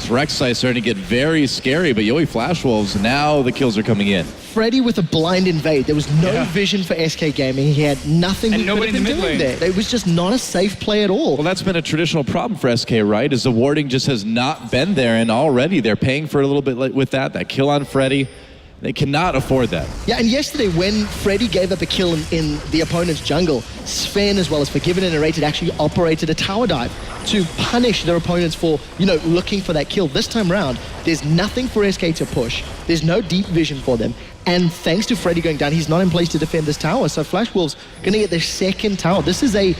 This Rek'Sai starting to get very scary, but Yowie Flash Wolves, now the kills are coming in. Freddy with a blind invade. There was no vision for SK Gaming. He had nothing And he nobody could have in the been mid doing lane. there. It was just not a safe play at all. Well, that's been a traditional problem for SK, right? Is the warding just has not been there, and already they're paying for a little bit with that kill on Freddy. They cannot afford that. Yeah, and yesterday when Freddy gave up a kill in the opponent's jungle, Sven, as well as Forgiven and Narrated, actually operated a tower dive to punish their opponents for, looking for that kill. This time around, there's nothing for SK to push. There's no deep vision for them. And thanks to Freddy going down, he's not in place to defend this tower. So Flash Wolves going to get their second tower. This is a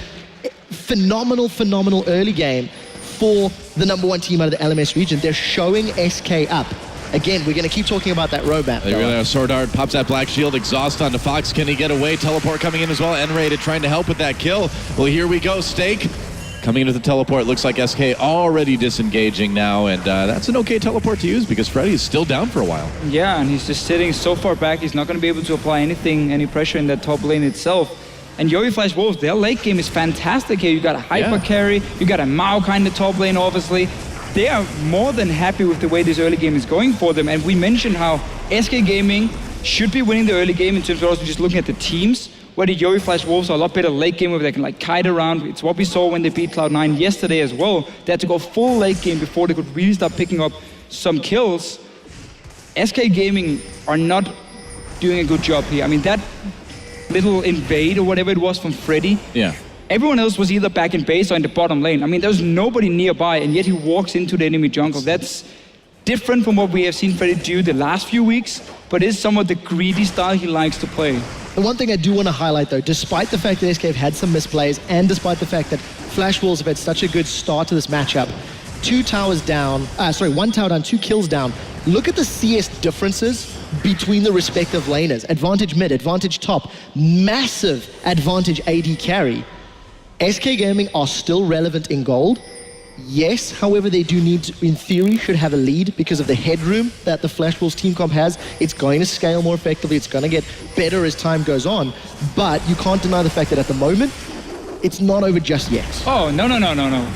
phenomenal early game for the #1 team out of the LMS region. They're showing SK up. Again, we're going to keep talking about that roadmap. They really are. Sword Art pops that Black Shield. Exhaust onto Fox. Can he get away? Teleport coming in as well. N-Rated trying to help with that kill. Well, here we go. Stake coming into the teleport. Looks like SK already disengaging now, and that's an okay teleport to use because Freddy is still down for a while. Yeah, and he's just sitting so far back, he's not going to be able to apply any pressure in that top lane itself. And Yowie Flash Wolves, their late game is fantastic here. You got a hyper carry, you got a Maokai in the top lane, obviously. They are more than happy with the way this early game is going for them. And we mentioned how SK Gaming should be winning the early game in terms of also just looking at the teams, where the Yowie Flash Wolves are a lot better late game where they can kite around. It's what we saw when they beat Cloud9 yesterday as well. They had to go full late game before they could really start picking up some kills. SK Gaming are not doing a good job here. I mean, that little invade or whatever it was from Freddy. Yeah. Everyone else was either back in base or in the bottom lane. I mean, there's nobody nearby, and yet he walks into the enemy jungle. That's different from what we have seen Freddy do the last few weeks, but it's somewhat the greedy style he likes to play. The one thing I do want to highlight, though, despite the fact that SK have had some misplays, and despite the fact that Flash Wolves have had such a good start to this matchup, 1 tower down, 2 kills down. Look at the CS differences between the respective laners. Advantage mid, advantage top, massive advantage AD carry. SK Gaming are still relevant in gold. Yes, however, they do need to, in theory, should have a lead because of the headroom that the Flash Wolves team comp has. It's going to scale more effectively. It's going to get better as time goes on. But you can't deny the fact that at the moment, it's not over just yet. Oh, no.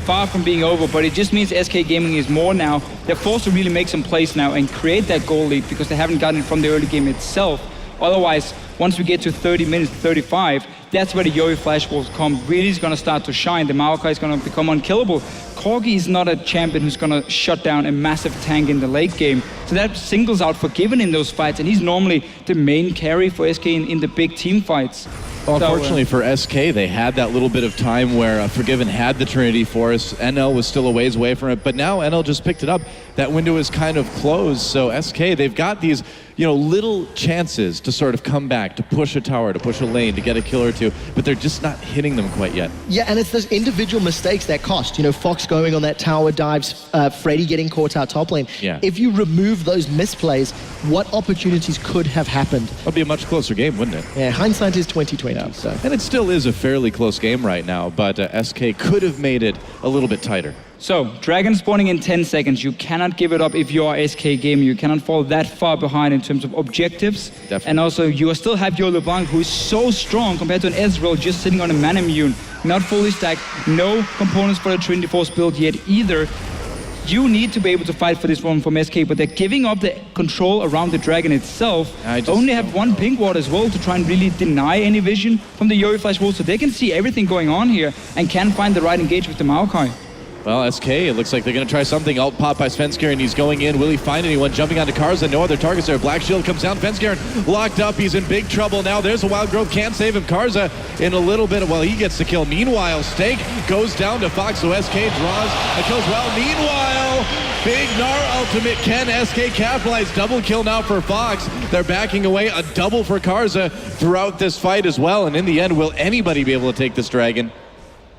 Far from being over, but it just means SK Gaming is more now. They're forced to really make some plays now and create that goal lead because they haven't gotten it from the early game itself. Otherwise, once we get to 30 minutes, 35, that's where the Yowie Flash Wolves come really is going to start to shine. The Maokai is going to become unkillable. Corgi is not a champion who's going to shut down a massive tank in the late game. So that singles out Forgiven in those fights, and he's normally the main carry for SK in the big team fights. Well, unfortunately for SK, they had that little bit of time where Forgiven had the Trinity Force. NL was still a ways away from it, but now NL just picked it up. That window is kind of closed, so SK, they've got these little chances to sort of come back, to push a tower, to push a lane, to get a kill or two, but they're just not hitting them quite yet. Yeah, and it's those individual mistakes that cost. Fox going on that tower dives, Freddy getting caught out top lane. Yeah. If you remove those misplays, what opportunities could have happened? That'd be a much closer game, wouldn't it? Yeah, hindsight is 2020. Yeah. So. And it still is a fairly close game right now, but SK could have made it a little bit tighter. So, Dragon spawning in 10 seconds. You cannot give it up if you are SK Gaming. You cannot fall that far behind in terms of objectives. Definitely. And also, you still have your LeBlanc, who is so strong compared to an Ezreal just sitting on a mana immune. Not fully stacked. No components for the Trinity Force build yet either. You need to be able to fight for this one from SK, but they're giving up the control around the Dragon itself. Only have one pink ward as well to try and really deny any vision from the Yowie Flash Wolves, so they can see everything going on here and can find the right engage with the Maokai. Well, SK, it looks like they're going to try something. Alt pop by Svenskeren, and he's going in. Will he find anyone? Jumping onto Karza. No other targets there. Black Shield comes down. Svenskeren locked up. He's in big trouble now. There's a Wild Grove. Can't save him. Karza in a little bit. Well, he gets the kill. Meanwhile, Stake goes down to Fox, so SK draws a kill as well. Meanwhile, big Gnar ultimate. Can SK capitalize? Double kill now for Fox. They're backing away. A double for Karza throughout this fight as well. And in the end, will anybody be able to take this Dragon?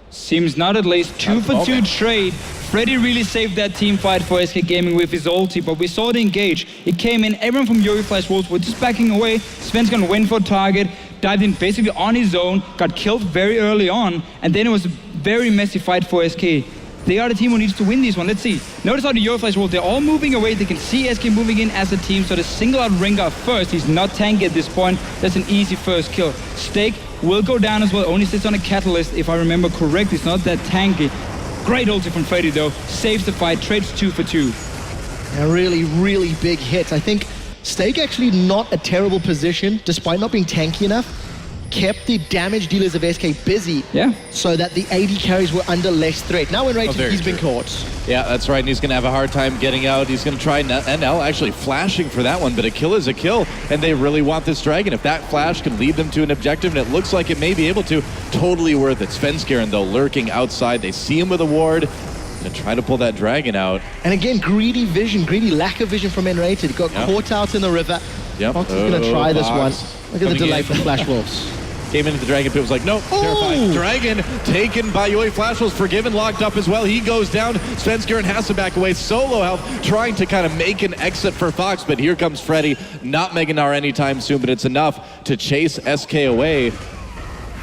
Seems not, at least 2 for 2 trade. Freddy really saved that team fight for SK Gaming with his ulti, but we saw it engage. It came in, everyone from Yowie Flash Wolves were just backing away. Sven's gonna win for target, dived in basically on his own, got killed very early on, and then it was a very messy fight for SK. They are the team who needs to win this one. Let's see. Notice how the Yowie Flash Wolves, they're all moving away. They can see SK moving in as a team, so they single out Rengar first. He's not tanky at this point. That's an easy first kill. Stake will go down as well. Only sits on a Catalyst, if I remember correctly. It's not that tanky. Great ulti from Freddy though. Saves the fight, trades 2 for 2. And really, really big hits. I think Stake actually not a terrible position, despite not being tanky enough. Kept the damage dealers of SK busy, so that the AD carries were under less threat. Now when Rated, he's been caught. Yeah, that's right, and he's going to have a hard time getting out. He's going to try NL actually flashing for that one, but a kill is a kill, and they really want this Dragon. If that flash can lead them to an objective, and it looks like it may be able to, totally worth it. Svenskeren, though, lurking outside. They see him with a ward, and try to pull that Dragon out. And again, greedy vision, greedy lack of vision from N-Rated. Got caught out in the river. Fox is going to try this one. Look at the delay from Flash Wolves. Came into the Dragon pit, was like, nope, terrifying. Dragon taken by Yoi Flash Wolves, Forgiven locked up as well. He goes down. Svenskeren has to back away. Solo health, trying to kind of make an exit for Fox, but here comes Freddy. Not Meganar anytime soon, but it's enough to chase SK away.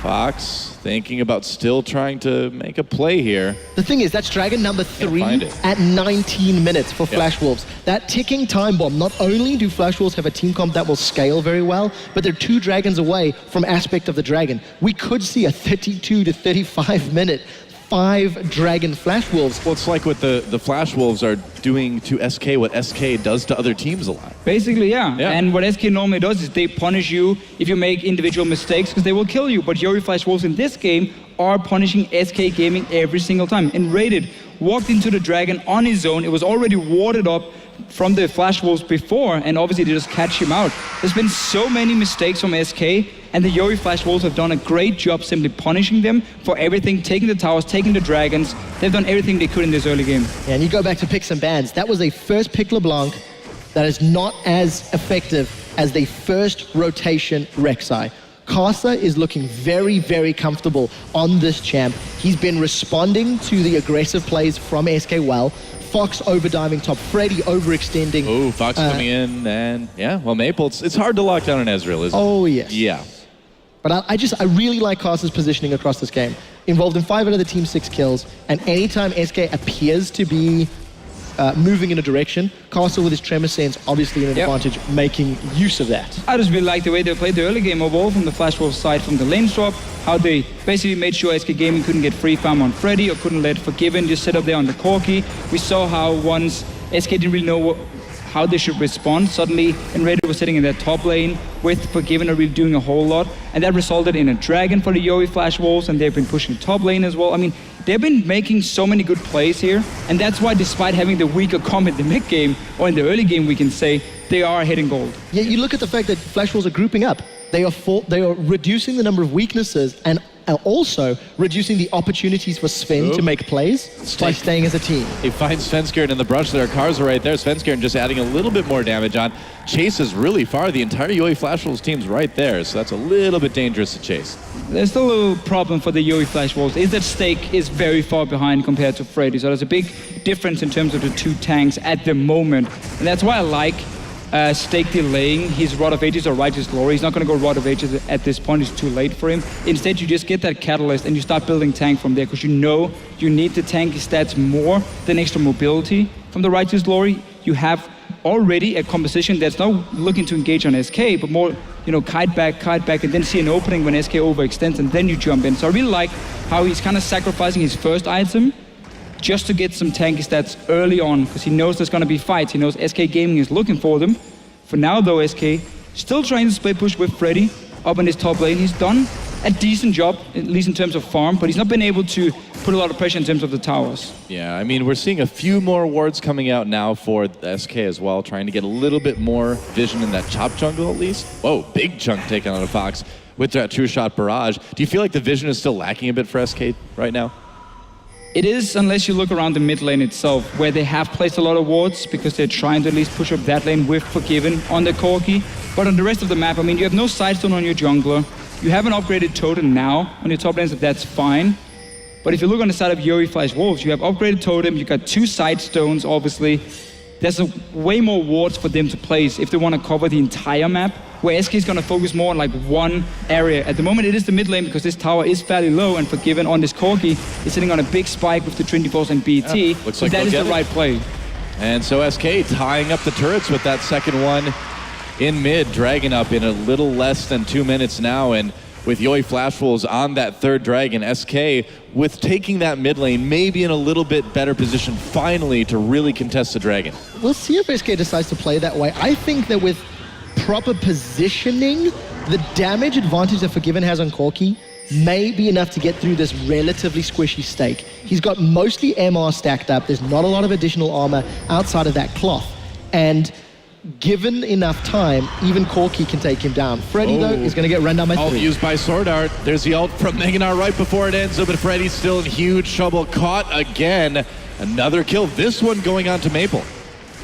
Fox thinking about still trying to make a play here. The thing is, that's Dragon number 3 at 19 minutes for Flash Wolves. That ticking time bomb, not only do Flash Wolves have a team comp that will scale very well, but they're 2 Dragons away from aspect of the Dragon. We could see a 32 to 35 minute 5 Dragon Flash Wolves. Well, it's like what the Flash Wolves are doing to SK, what SK does to other teams a lot. Basically, yeah. And what SK normally does is they punish you if you make individual mistakes, because they will kill you. But Yori Flash Wolves in this game are punishing SK Gaming every single time. And Rated walked into the Dragon on his own. It was already warded up from the Flash Wolves before, and obviously they just catch him out. There's been so many mistakes from SK, and the Yori Flash Wolves have done a great job simply punishing them for everything, taking the towers, taking the Dragons. They've done everything they could in this early game. Yeah, and you go back to picks and bans. That was a first pick LeBlanc that is not as effective as the first rotation Rek'Sai. Casa is looking very, very comfortable on this champ. He's been responding to the aggressive plays from SK well. Fox overdiving top, Freddy overextending. Oh, Fox coming in, and well, Maple, it's hard to lock down an Ezreal, isn't it? Oh, yes. Yeah. But I really like Casa's positioning across this game. Involved in 5 out of the team's 6 kills, and anytime SK appears to be moving in a direction, Casa with his Tremor Sense obviously an advantage, making use of that. I just really like the way they played the early game overall from the Flash Wolves side, from the lane swap, how they basically made sure SK Gaming couldn't get free farm on Freddy or couldn't let Forgiven just sit up there on the Corki. We saw how once SK didn't really know how they should respond, suddenly Enrader was sitting in that top lane with Forgiven are really doing a whole lot, and that resulted in a Dragon for the Yoi Flash Wolves, and they've been pushing top lane as well. I mean, they've been making so many good plays here, and that's why despite having the weaker comp in the mid game, or in the early game we can say, they are hitting gold. Yeah, you look at the fact that Flash Wolves are grouping up. They are reducing the number of weaknesses and also reducing the opportunities for Sven to make plays by staying as a team. He finds Svenskeren in the brush there. Cars are right there. Svenskeren just adding a little bit more damage on. Chases really far. The entire Yoi Flash Wolves team's right there, so that's a little bit dangerous to chase. There's still a little problem for the Yoi Flash Wolves is that Stake is very far behind compared to Freddy, so there's a big difference in terms of the 2 tanks at the moment, and that's why I like Stake delaying his Rod of Ages or Righteous Glory. He's not going to go Rod of Ages at this point. It's too late for him. Instead, you just get that Catalyst and you start building tank from there, because you know you need the tanky stats more than extra mobility from the Righteous Glory. You have already a composition that's not looking to engage on SK, but more, kite back, and then see an opening when SK overextends, and then you jump in. So I really like how he's kind of sacrificing his first item just to get some tanky stats early on, because he knows there's going to be fights. He knows SK Gaming is looking for them. For now, though, SK still trying to split push with Freddy up in his top lane. He's done a decent job, at least in terms of farm, but he's not been able to put a lot of pressure in terms of the towers. Yeah, I mean, we're seeing a few more wards coming out now for SK as well, trying to get a little bit more vision in that chop jungle at least. Whoa, big chunk taken on a Fox with that true shot barrage. Do you feel like the vision is still lacking a bit for SK right now? It is, unless you look around the mid lane itself, where they have placed a lot of wards because they're trying to at least push up that lane with Forgiven on the Corki. But on the rest of the map, I mean, you have no sidestone on your jungler. You have an upgraded Totem now on your top lanes, that's fine. But if you look on the side of Yori Flash Wolves, you have upgraded Totem, you got 2 sidestones, obviously. There's way more wards for them to place if they want to cover the entire map, where SK is going to focus more on like one area. At the moment, it is the mid lane because this tower is fairly low, and Forgiven on this Corki is sitting on a big spike with the Trinity Force and BT. Yeah, looks like that is the right play. And so SK tying up the turrets with that second one in mid, Dragon up in a little less than 2 minutes now, and with Yoi Flash Wolves on that third dragon. SK with taking that mid lane, maybe in a little bit better position finally to really contest the dragon. We'll see if SK decides to play that way. I think that with proper positioning, the damage advantage that Forgiven has on Corki may be enough to get through this relatively squishy stake. He's got mostly MR stacked up. There's not a lot of additional armor outside of that cloth. And given enough time, even Corki can take him down. Freddy, though, is going to get run down by Ult 3. used by Sword Art. There's the ult from Meganar right before it ends, but Freddy's still in huge trouble. Caught again. Another kill. This one going on to Maple.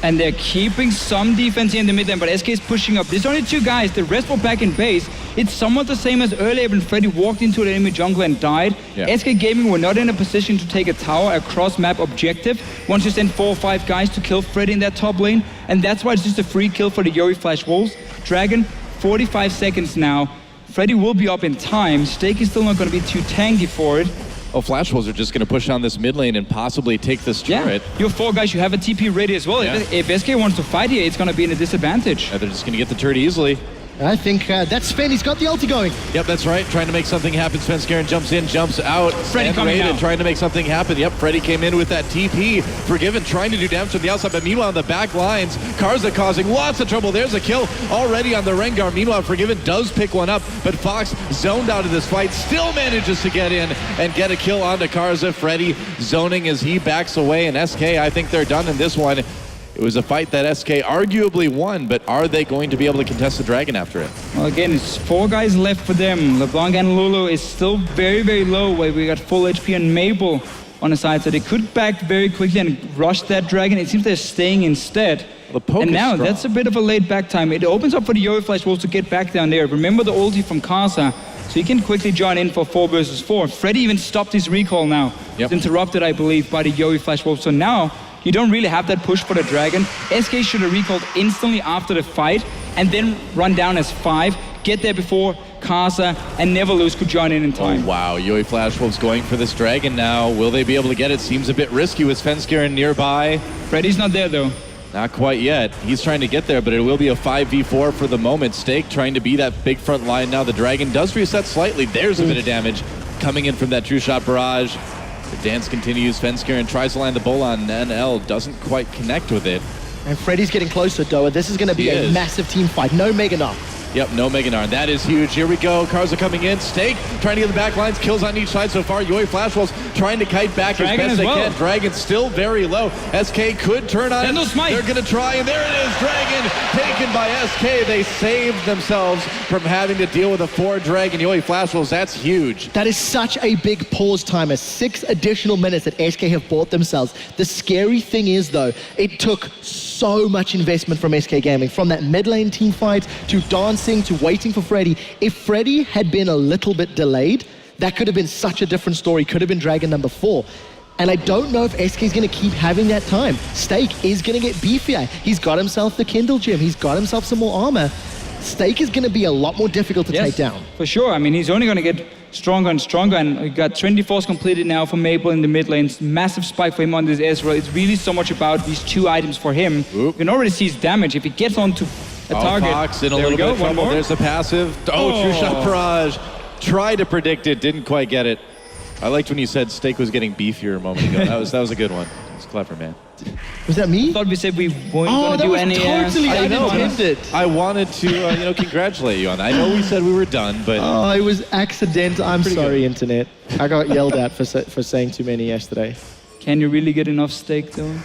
And they're keeping some defense here in the mid lane, but SK is pushing up. There's only 2 guys. The rest were back in base. It's somewhat the same as earlier when Freddy walked into an enemy jungle and died. Yeah. SK Gaming were not in a position to take a tower, a cross-map objective, once you send 4 or 5 guys to kill Freddy in that top lane. And that's why it's just a free kill for the Yoi Flash Wolves. Dragon, 45 seconds now. Freddy will be up in time. Stake is still not going to be too tanky for it. Oh, Flash Wolves are just going to push down this mid lane and possibly take this turret. Yeah, you have 4 guys, you have a TP ready as well. Yeah. If SK wants to fight here, it's going to be in a disadvantage. They're just going to get the turret easily. I think that's Sven. He's got the ulti going. Yep, that's right. Trying to make something happen. Svenskeren jumps in, jumps out. Freddy coming Raiden out. trying to make something happen. Yep, Freddy came in with that TP. Forgiven trying to do damage from the outside, but meanwhile on the back lines, Karza causing lots of trouble. There's a kill already on the Rengar. Meanwhile, Forgiven does pick one up, but Fox zoned out of this fight, still manages to get in and get a kill onto Karza. Freddy zoning as he backs away, and SK, I think they're done in this one. It was a fight that SK arguably won, but are they going to be able to contest the dragon after it? Well, again, it's 4 guys left for them. LeBlanc and Lulu is still very, very low, where we got full HP and Maple on the side, so they could back very quickly and rush that dragon. It seems they're staying instead. The poke and is now strong. that's a bit of a late back time. It opens up for the Yoi Flash Wolves to get back down there. Remember the ulti from Karza, so he can quickly join in for 4 versus 4. Freddy even stopped his recall now. Yep. It's interrupted, I believe, by the Yoi Flash Wolves. So now you don't really have that push for the dragon. SK should have recalled instantly after the fight and then run down as 5, get there before Karza and Never Lose could join in time. Oh, wow. Yoi Flash Wolves going for this dragon now. Will they be able to get it? Seems a bit risky with Svenskeren nearby. Freddy's not there though. Not quite yet. He's trying to get there, but it will be a 5v4 for the moment. Stake trying to be that big front line now. The dragon does reset slightly. There's a bit of damage coming in from that true shot barrage. The dance continues. Svenskeren tries to land the bowl on NL. Doesn't quite connect with it. And Freddy's getting closer, Doa. This is going to be a massive team fight. No Meganar. Yep, no Meganar. That is huge. Here we go. Karza coming in. Stake trying to get the back lines. Kills on each side so far. Yoi Flash Wolves trying to kite back Dragon as best as they well. can. Dragon still very low. SK could turn on it. No smite. They're going to try, and there it is. Dragon taken by SK. They saved themselves from having to deal with a 4 Dragon Yoi Flash Wolves. That's huge. That is such a big pause timer. 6 additional minutes that SK have bought themselves. The scary thing is, though, it took so much investment from SK Gaming, from that mid lane team fight to dancing to waiting for Freddy. If Freddy had been a little bit delayed, that could have been such a different story. Could have been Dragon number 4. And I don't know if SK is going to keep having that time. Stake is going to get beefier. He's got himself the Kindle Gem. He's got himself some more armor. Stake is going to be a lot more difficult to take down. For sure. I mean, he's only going to get stronger and stronger, and we got 24s completed now for Maple in the mid lane. Massive spike for him on this Ezreal. It's really so much about these 2 items for him. Oop. You can already see his damage. If he gets onto a target, Fox in a there little we go, bit of one trouble. more. There's the passive. Oh, true shot barrage. Tried to predict it, didn't quite get it. I liked when you said Stake was getting beefier a moment ago. That was a good one. It's clever, man. Was that me? I thought we said we weren't going to that do was any. totally I know. unintended. I wanted to, congratulate you on that. I know we said we were done, but Oh, it was accidental. I'm sorry, Internet. I got yelled at for saying too many yesterday. Can you really get enough steak though?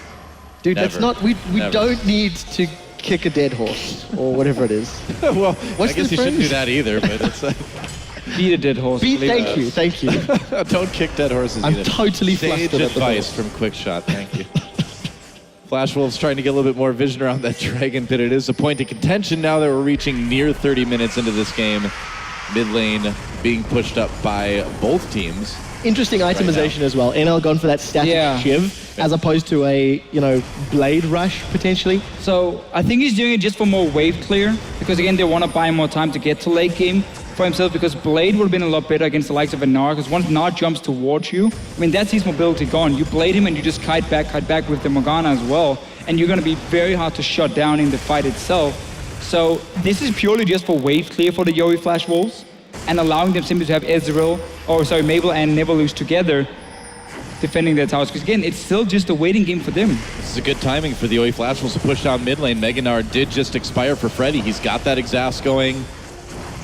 Dude, that's Never. not. We Never. don't need to kick a dead horse or whatever it is. well, What's I guess the you shouldn't do phrase? that either. But it's like, Beat a dead horse. believe it. Thank you. don't kick dead horses. I'm either. totally Sage flustered at the advice from Quickshot. Thank you. Flash Wolves trying to get a little bit more vision around that dragon pit. It is a point of contention now that we're reaching near 30 minutes into this game. Mid lane being pushed up by both teams. Interesting itemization as well. NL gone for that static shiv as opposed to a blade rush potentially. So I think he's doing it just for more wave clear, because again they want to buy more time to get to late game for himself, because Blade would have been a lot better against the likes of a Gnar, because once Gnar jumps towards you, I mean that's his mobility gone. You blade him and you just kite back with the Morgana as well, and you're going to be very hard to shut down in the fight itself. So this is purely just for wave clear for the Yoi Flash Wolves. and allowing them simply to have Mabel and Neverlose together defending their towers. Because again, it's still just a waiting game for them. This is a good timing for the OE Flash Wolves to push down mid lane. Meganar did just expire for Freddy. He's got that exhaust going.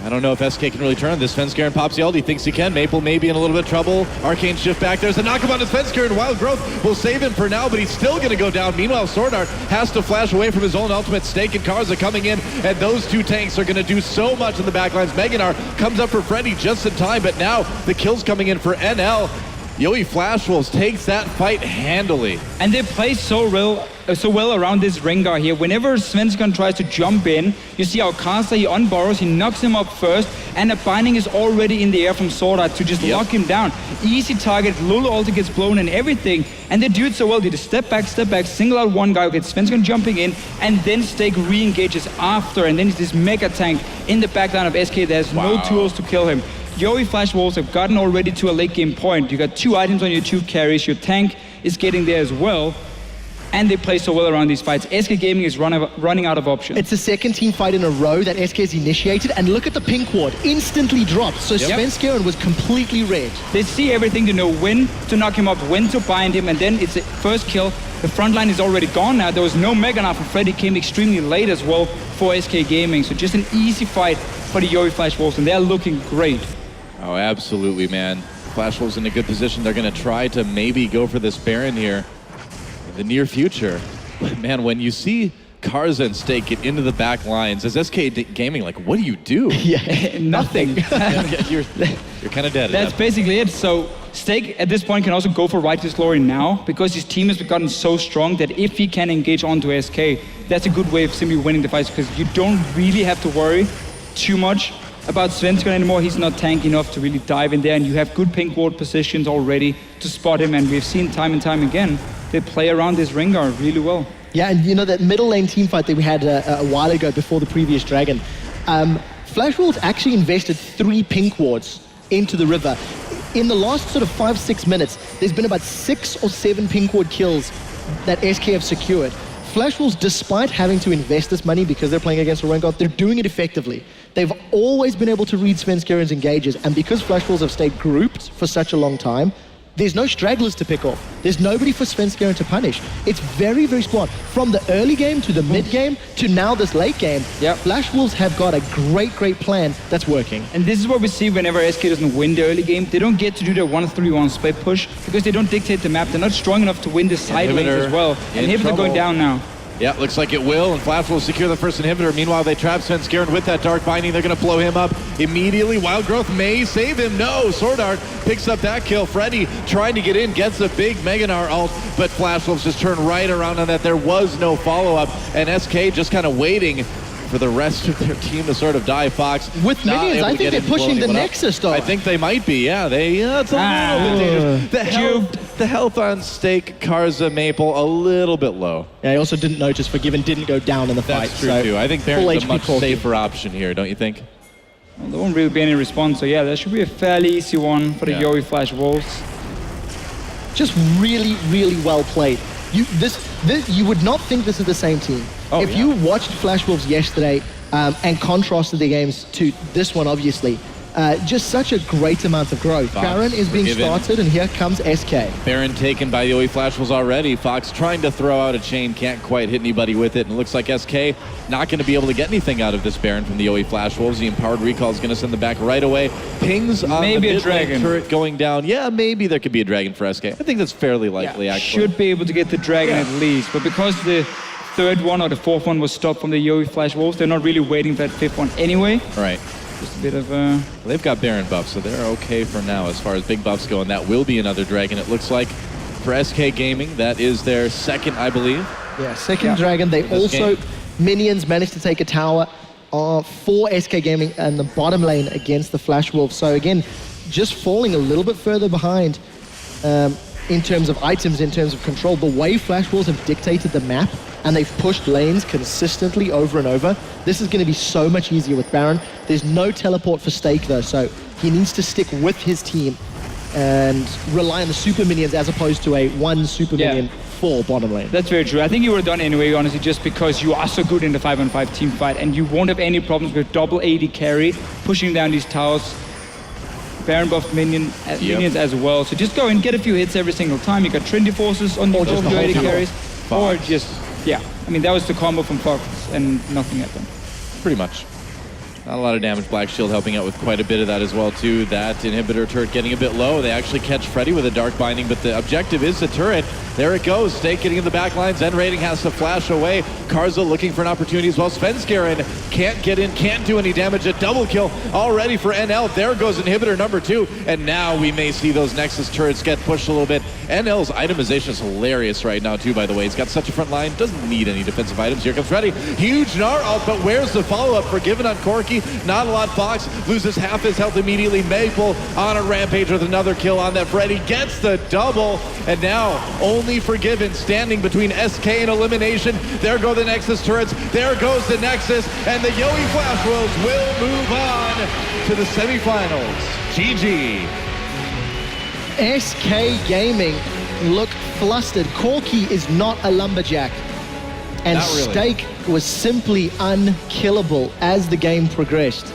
I don't know if SK can really turn on this. Svenskeren pops the ult. He thinks he can. Maple may be in a little bit of trouble. Arcane shift back. There's a knockup on his Svenskeren. Wild Growth will save him for now, but he's still going to go down. Meanwhile, Sword Art has to flash away from his own ultimate. Snake and Karza coming in, and those two tanks are going to do so much in the backlines. Meganar comes up for Freddy just in time, but now the kill's coming in for NL. Yoey Flash Wolves takes that fight handily. And they play so well around this Rengar here. Whenever Svenskeren tries to jump in, you see how Karza, he unborrows, he knocks him up first, and a binding is already in the air from Sword Art to just lock him down. Easy target, Lulu ulti gets blown and everything, and they do it so well. They just step back, single out one guy, gets Svenskeren jumping in, and then Stake re-engages after, and then it's this mega tank in the backline of SK that has no tools to kill him. Yoey Flash Wolves have gotten already to a late game point. You got 2 items on your 2 carries, your tank is getting there as well, and they play so well around these fights. SK Gaming is running out of options. It's the second team fight in a row that SK has initiated, and look at the pink ward, instantly dropped. So Svenskeren was completely red. They see everything to know when to knock him up, when to bind him, and then it's a first kill. The front line is already gone now. There was no Meganar for Freddy, came extremely late as well for SK Gaming. So just an easy fight for the Yoey Flash Wolves, and they're looking great. Oh, absolutely, man. Flash Wolves in a good position. They're going to try to maybe go for this Baron here in the near future. But man, when you see Karza and Stake get into the back lines, as SK Gaming, like, what do you do? Nothing. You're kind of dead. That's basically it. So Stake at this point can also go for Righteous Glory now, because his team has gotten so strong that if he can engage onto SK, that's a good way of simply winning the fights, because you don't really have to worry too much about Svenskeren anymore. He's not tanky enough to really dive in there, and you have good pink ward positions already to spot him, and we've seen time and time again they play around this Rengar really well. Yeah, and you know that middle lane team fight that we had a while ago before the previous Dragon, Flash Wolves actually invested 3 pink wards into the river. In the last sort of 5-6 minutes, there's been about 6 or 7 pink ward kills that SK have secured. Flash Wolves, despite having to invest this money because they're playing against a Rengar, they're doing it effectively. They've always been able to read Svenskeren's engages, and because Flash Wolves have stayed grouped for such a long time, there's no stragglers to pick off. There's nobody for Svenskeren to punish. It's very, very smart. From the early game to the mid game to now this late game, Flash Wolves have got a great plan that's working. And this is what we see whenever SK doesn't win the early game. They don't get to do their 1-3-1 split push because they don't dictate the map. They're not strong enough to win the side lanes as well. And Inhibitor going down now. Yeah, looks like it will, and Flash will secure the first inhibitor. Meanwhile, they trap Svenskeren with that Dark Binding. They're going to blow him up immediately. Wild Growth may save him. No, Sword Art picks up that kill. Freddy trying to get in, gets a big Meganar ult, but Flash Wolves just turn right around on that. There was no follow-up, and SK just kind of waiting for the rest of their team to sort of die. Fox with minions, I think they're pushing the Nexus though. I think they might be, yeah. It's a little bit dangerous. The health on Stake, Karza, Maple, a little bit low. Yeah, I also didn't notice Forgiven didn't go down in the fight. That's true too. I think Baron's a much safer option here, don't you think? Well, there won't really be any response, so yeah, that should be a fairly easy one for the Yoey Flash Wolves. Just really, really well played. You would not think this is the same team. If you watched Flash Wolves yesterday and contrasted the games to this one, obviously, just such a great amount of growth. Fox, Baron is being started, and here comes SK. Baron taken by the OE Flash Wolves already. Fox trying to throw out a chain, can't quite hit anybody with it, and it looks like SK not going to be able to get anything out of this Baron from the OE Flash Wolves. The Empowered Recall is going to send them back right away. Pings on maybe the a dragon turret going down. Yeah, maybe there could be a dragon for SK. I think that's fairly likely, actually. Should be able to get the dragon at least, but because the third one or the fourth one was stopped from the Yoey Flash Wolves, they're not really waiting for that fifth one anyway. Right. Just a bit of a... They've got Baron buffs, so they're okay for now as far as big buffs go, and that will be another dragon, it looks like, for SK Gaming. That is their second, I believe. Yeah, second dragon. They also, minions managed to take a tower for SK Gaming and the bottom lane against the Flash Wolves. So again, just falling a little bit further behind in terms of items, in terms of control. The way Flash Wolves have dictated the map, and they've pushed lanes consistently over and over. This is going to be so much easier with Baron. There's no teleport for Stake though, so he needs to stick with his team and rely on the super minions as opposed to a one super minion for bottom lane. That's very true. I think you would have done anyway, honestly, just because you are so good in the 5-on-5 team fight, and you won't have any problems with double AD carry, pushing down these towers Baron buffed minions as well. So just go and get a few hits every single time. You got Trinity Forces on your AD carries. Or just, I mean, that was the combo from Fox and nothing happened. Pretty much. Not a lot of damage. Black Shield helping out with quite a bit of that as well, too. That inhibitor turret getting a bit low. They actually catch Freddy with a Dark Binding, but the objective is the turret. There it goes. Stake getting in the back line. Zen Rating has to flash away. Karza looking for an opportunity as well. Svenskeren can't get in, can't do any damage. A double kill already for NL. There goes inhibitor number 2. And now we may see those Nexus turrets get pushed a little bit. NL's itemization is hilarious right now, too, by the way. He's got such a front line. Doesn't need any defensive items. Here comes Freddy. Huge Gnar ult, but where's the follow-up? Forgiven on Corki. Not a lot. Fox loses half his health immediately. Maple on a rampage with another kill on that. Freddy gets the double. And now only Forgiven standing between SK and elimination. There go the Nexus turrets. There goes the Nexus. And the Yowie Flash Wolves will move on to the semifinals. GG. SK Gaming look flustered. Corki is not a lumberjack. And Not really. Stake was simply unkillable as the game progressed.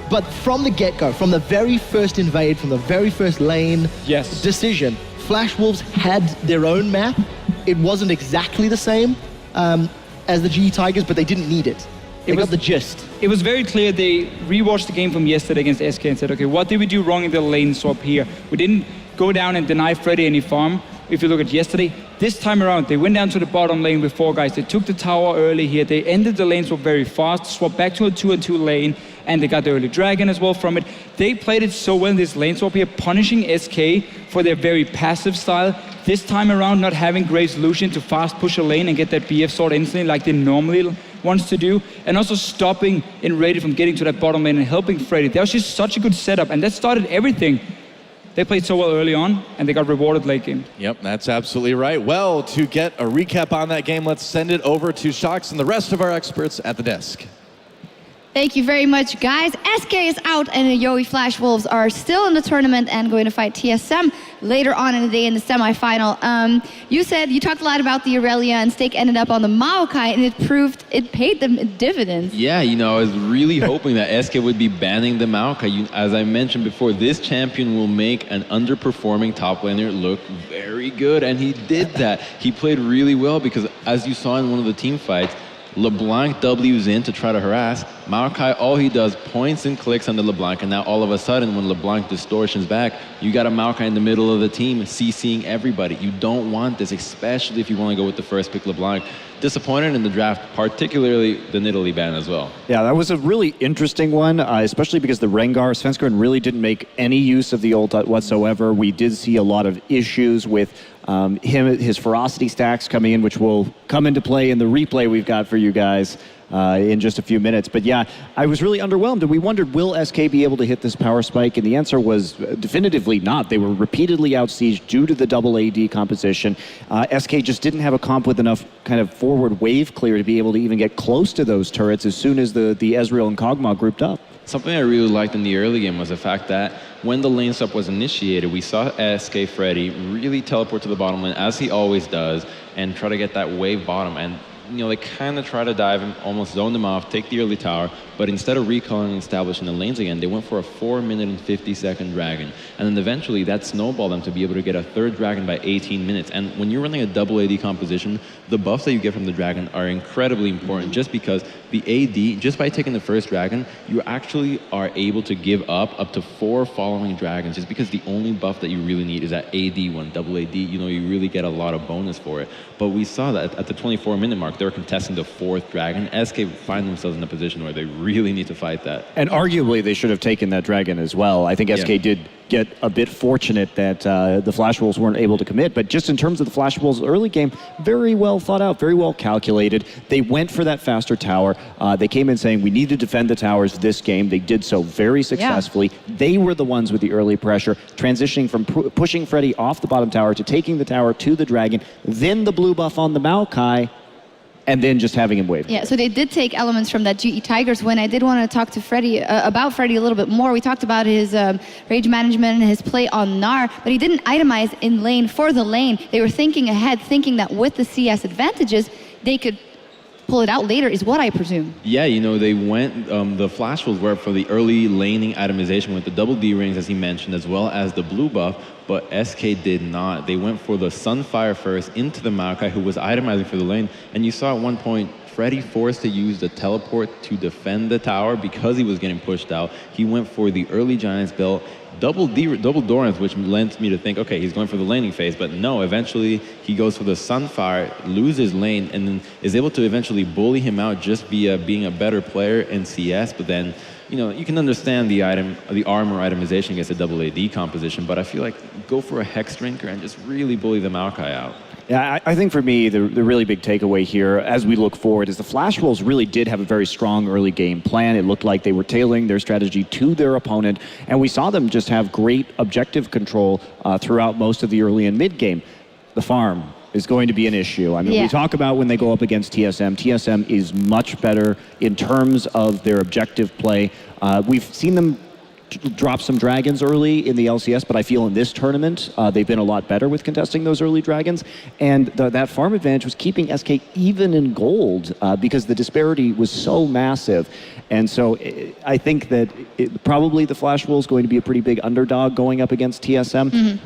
But from the get-go, from the very first invade, from the very first lane decision, Flash Wolves had their own map. It wasn't exactly the same as the GE Tigers, but they didn't need it. They got the gist. It was very clear. They rewatched the game from yesterday against SK and said, okay, what did we do wrong in the lane swap here? We didn't go down and deny Freddy any farm. If you look at yesterday, this time around, they went down to the bottom lane with 4 guys. They took the tower early here. They ended the lane swap very fast, swapped back to a 2-on-2 lane, and they got the early dragon as well from it. They played it so well in this lane swap here, punishing SK for their very passive style. This time around, not having great solution to fast push a lane and get that BF sword instantly like they normally wants to do, and also stopping Enraged from getting to that bottom lane and helping Freddy. That was just such a good setup, and that started everything. They played so well early on, and they got rewarded late game. Yep, that's absolutely right. Well, to get a recap on that game, let's send it over to Shox and the rest of our experts at the desk. Thank you very much, guys. SK is out, and the Yowie Flash Wolves are still in the tournament and going to fight TSM later on in the day in the semifinal. You talked a lot about the Aurelia, and Stake ended up on the Maokai, and it paid them dividends. Yeah, I was really hoping that SK would be banning the Maokai. As I mentioned before, this champion will make an underperforming top laner look very good, and he did that. He played really well because, as you saw in one of the team fights, LeBlanc W's in to try to harass. Maokai, all he does, points and clicks on the LeBlanc, and now all of a sudden, when LeBlanc distortions back, you got a Maokai in the middle of the team, CCing everybody. You don't want this, especially if you want to go with the first pick LeBlanc. Disappointed in the draft, particularly the Nidalee ban as well. Yeah, that was a really interesting one, especially because the Rengar, Svenskeren really didn't make any use of the ult whatsoever. We did see a lot of issues with his ferocity stacks coming in, which will come into play in the replay we've got for you guys in just a few minutes. But yeah, I was really underwhelmed, and we wondered, will SK be able to hit this power spike? And the answer was definitively not. They were repeatedly outsieged due to the double AD composition. SK just didn't have a comp with enough kind of forward wave clear to be able to even get close to those turrets as soon as the Ezreal and Kog'Maw grouped up. Something I really liked in the early game was the fact that when the lane swap was initiated, we saw SK Freddy really teleport to the bottom lane, as he always does, and try to get that wave bottom. And they kind of try to dive him, almost zone them off, take the early tower, but instead of recalling and establishing the lanes again, they went for a 4-minute and 50-second dragon. And then eventually that snowballed them to be able to get a third dragon by 18 minutes. And when you're running a double AD composition, the buffs that you get from the dragon are incredibly important, just because the AD, just by taking the first dragon, you actually are able to give up to 4 following dragons, just because the only buff that you really need is that AD one. Double AD, you really get a lot of bonus for it. But we saw that at the 24-minute mark, they're contesting the 4th dragon. SK find themselves in a position where they really need to fight that. And arguably, they should have taken that dragon as well. I think SK did get a bit fortunate that the Flash Wolves weren't able to commit. But just in terms of the Flash Wolves' early game, very well thought out, very well calculated. They went for that faster tower. They came in saying, we need to defend the towers this game. They did so very successfully. Yeah. They were the ones with the early pressure, transitioning from pushing Freddy off the bottom tower to taking the tower to the dragon, then the blue buff on the Maokai, and then just having him wave. Yeah, so they did take elements from that GE Tigers win. I did want to talk to Freddy about Freddy a little bit more. We talked about his rage management and his play on Gnar, but he didn't itemize in lane for the lane. They were thinking ahead, thinking that with the CS advantages, they could pull it out later is what I presume. Yeah, you know, they went, the Flash Wolves were for the early laning itemization with the double D rings, as he mentioned, as well as the blue buff, but SK did not. They went for the Sunfire first into the Maokai, who was itemizing for the lane, and you saw at one point, Freddy forced to use the teleport to defend the tower because he was getting pushed out. He went for the early Giants build, double Dorans, which lends me to think, okay, he's going for the laning phase, but no, eventually he goes for the Sunfire, loses lane, and then is able to eventually bully him out just via being a better player in CS, but then, you know, you can understand the armor itemization against a double AD composition, but I feel like go for a Hex Drinker and just really bully the Maokai out. Yeah, I think for me, the really big takeaway here as we look forward is the Flash Wolves really did have a very strong early game plan. It looked like they were tailoring their strategy to their opponent, and we saw them just have great objective control throughout most of the early and mid game. The farm is going to be an issue. I mean, we talk about when they go up against TSM. TSM is much better in terms of their objective play. We've seen them drop some dragons early in the LCS, but I feel in this tournament, they've been a lot better with contesting those early dragons. And that farm advantage was keeping SK even in gold because the disparity was so massive. And so I think that probably the Flash Wolves is going to be a pretty big underdog going up against TSM.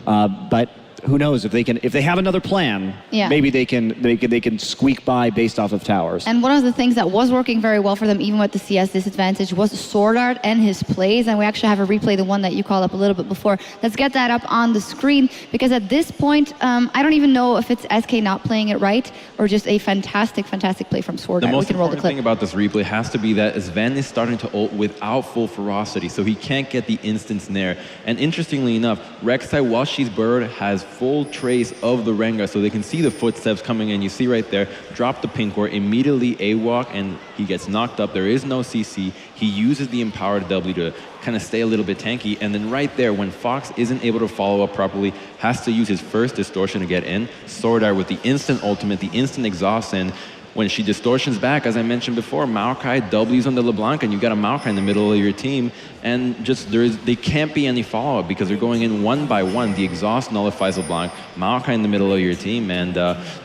But who knows if they have another plan, maybe they can squeak by based off of towers. And one of the things that was working very well for them, even with the CS disadvantage, was Sword Art and his plays. And we actually have a replay, the one that you called up a little bit before. Let's get that up on the screen, because at this point, I don't even know if it's SK not playing it right or just a fantastic play from Sword Art. The most important thing about this replay has to be that Sven is starting to ult without full ferocity, so he can't get the instance nair. And interestingly enough, Rek'Sai, while she's bird, has full trace of the Rengar, so they can see the footsteps coming in. You see right there, drop the pink ward, immediately A-walk, and he gets knocked up. There is no CC. He uses the empowered W to kind of stay a little bit tanky, and then right there, when Fox isn't able to follow up properly, has to use his first distortion to get in. Sword Art with the instant ultimate, the instant exhaust, and when she distortions back, as I mentioned before, Maokai W's on the LeBlanc, and you got a Maokai in the middle of your team, and just they can't be any follow-up because they're going in one by one. The exhaust nullifies LeBlanc, Maokai in the middle of your team, and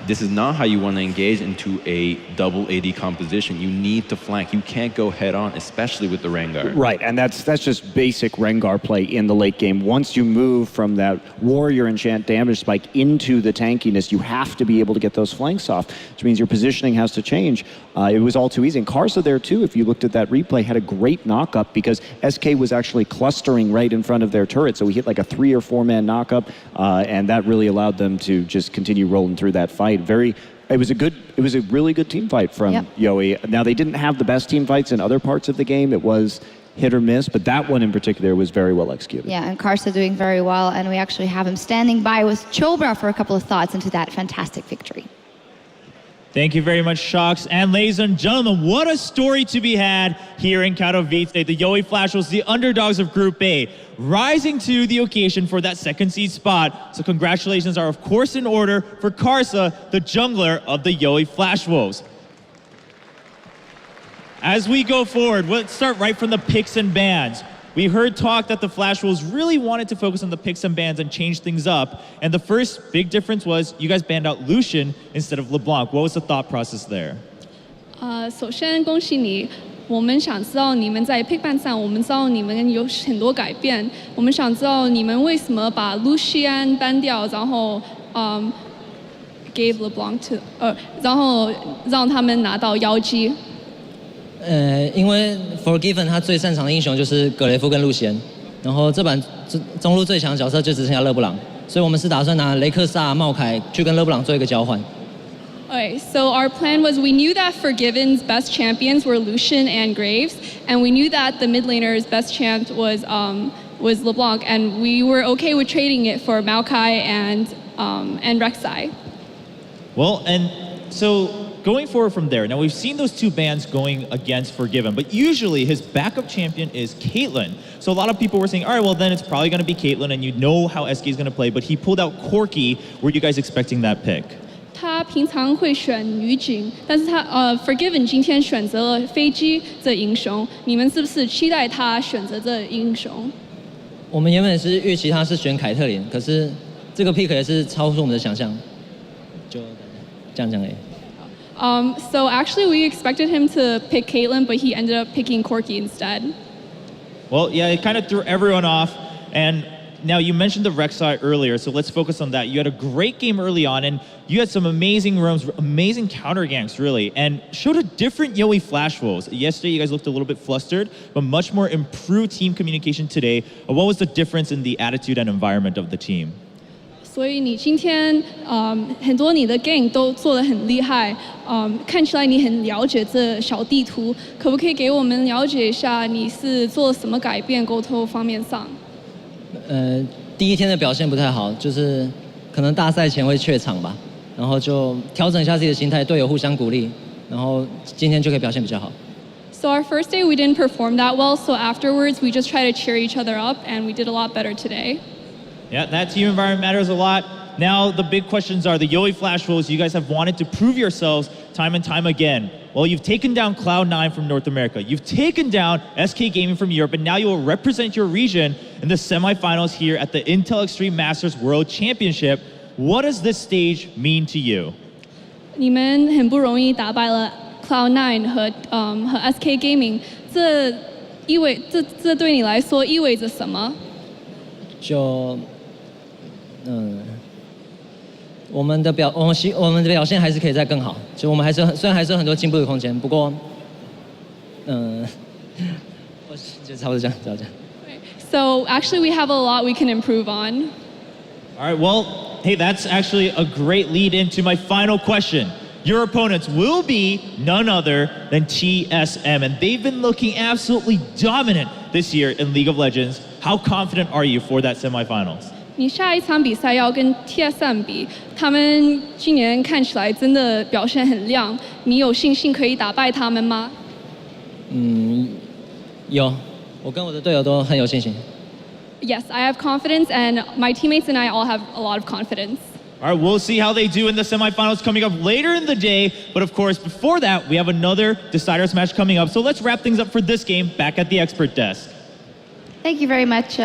this is not how you want to engage into a double AD composition. You need to flank. You can't go head-on, especially with the Rengar. Right, and that's just basic Rengar play in the late game. Once you move from that warrior enchant damage spike into the tankiness, you have to be able to get those flanks off, which means your positioning has to change. It was all too easy. And Karsa there too, if you looked at that replay, had a great knock-up because SK was actually clustering right in front of their turret. So he hit like a 3 or 4 man knock-up, and that really allowed them to just continue rolling through that fight. It was a really good team fight from Yoi. Now they didn't have the best team fights in other parts of the game. It was hit or miss, but that one in particular was very well executed. Yeah, and Karsa doing very well, and we actually have him standing by with Chobra for a couple of thoughts into that fantastic victory. Thank you very much, Shocks. And ladies and gentlemen, what a story to be had here in Katowice. The Yoi Flash Wolves, the underdogs of Group A, rising to the occasion for that second seed spot. So congratulations are of course in order for Karsa, the jungler of the Yoi Flash Wolves. As we go forward, let's start right from the picks and bans. We heard talk that the Flash Wolves really wanted to focus on the picks and bans and change things up. And the first big difference was you guys banned out Lucian instead of LeBlanc. What was the thought process there? 首先恭喜你，我们想知道你们在 pick ban 上，我们知道你们有很多改变，我们想知道你们为什么把 Lucian ban掉，然后gave LeBlanc to 然后让他们拿到妖姬。因为 Forgiven 他最擅长的英雄就是格雷夫跟路贤，然后这版中路最强的角色就只剩下勒布朗，所以我们是打算拿雷克萨、茂凯去跟勒布朗做一个交换。Okay, so our plan was we knew that Forgiven's best champions were Lucian and Graves, and we knew that the mid laner's best champ was LeBlanc, and we were okay with trading it for Maokai and Rek'Sai. Well, and so going forward from there, now we've seen those two bans going against Forgiven, but usually his backup champion is Caitlyn. So a lot of people were saying, all right, well then it's probably going to be Caitlyn, and you know how SK is going to play, but he pulled out Corki. Were you guys expecting that pick? 他平常会选女警，但是他Forgiven 今天选择了飞机这英雄，你们是不是期待他选择这英雄？我们原本是预期他是选凯特琳，可是这个 pick 也是超出我们的想象，就这样讲而已。So actually, we expected him to pick Caitlyn, but he ended up picking Corky instead. Well, yeah, it kind of threw everyone off. And now you mentioned the Rek'Sai earlier, so let's focus on that. You had a great game early on, and you had some amazing roams, amazing counter ganks, really, and showed a different Yoi Flash Wolves. Yesterday, you guys looked a little bit flustered, but much more improved team communication today. What was the difference in the attitude and environment of the team? 所以你今天很多你的 game 都做得很厉害，看起来你很了解这小地图，可不可以给我们了解一下你是做了什么改变沟通方面上？第一天的表现不太好，就是可能大赛前会怯场吧，然后就调整一下自己的心态，队友互相鼓励，然后今天就可以表现比较好。So our first day we didn't perform that well, so afterwards we just try to cheer each other up, and we did a lot better today. Yeah, that team environment matters a lot. Now the big questions are the Yoi Flash Wolves. You guys have wanted to prove yourselves time and time again. Well, you've taken down Cloud9 from North America. You've taken down SK Gaming from Europe, and now you will represent your region in the semifinals here at the Intel Extreme Masters World Championship. What does this stage mean to you? 你们很不容易打败了 Cloud9 和SK Gaming， 这对你来说意味着什么？就我们的表现还是可以再更好，就我们虽然还是有很多进步的空间，不过我就差不多这样。So actually we have a lot we can improve on. All right, well, hey, that's actually a great lead into my final question. Your opponents will be none other than TSM, and they've been looking absolutely dominant this year in League of Legends. How confident are you for that semifinals? 你下一场比赛要跟 TSM 比，他们今年看起来真的表现很亮，你有信心可以打败他们吗？有，我跟我的队友都很有信心。Yes, I have confidence, and my teammates and I all have a lot of confidence. All right, we'll see how they do in the semifinals coming up later in the day. But of course, before that, we have another Deciders match coming up. So let's wrap things up for this game back at the expert desk. Thank you very much.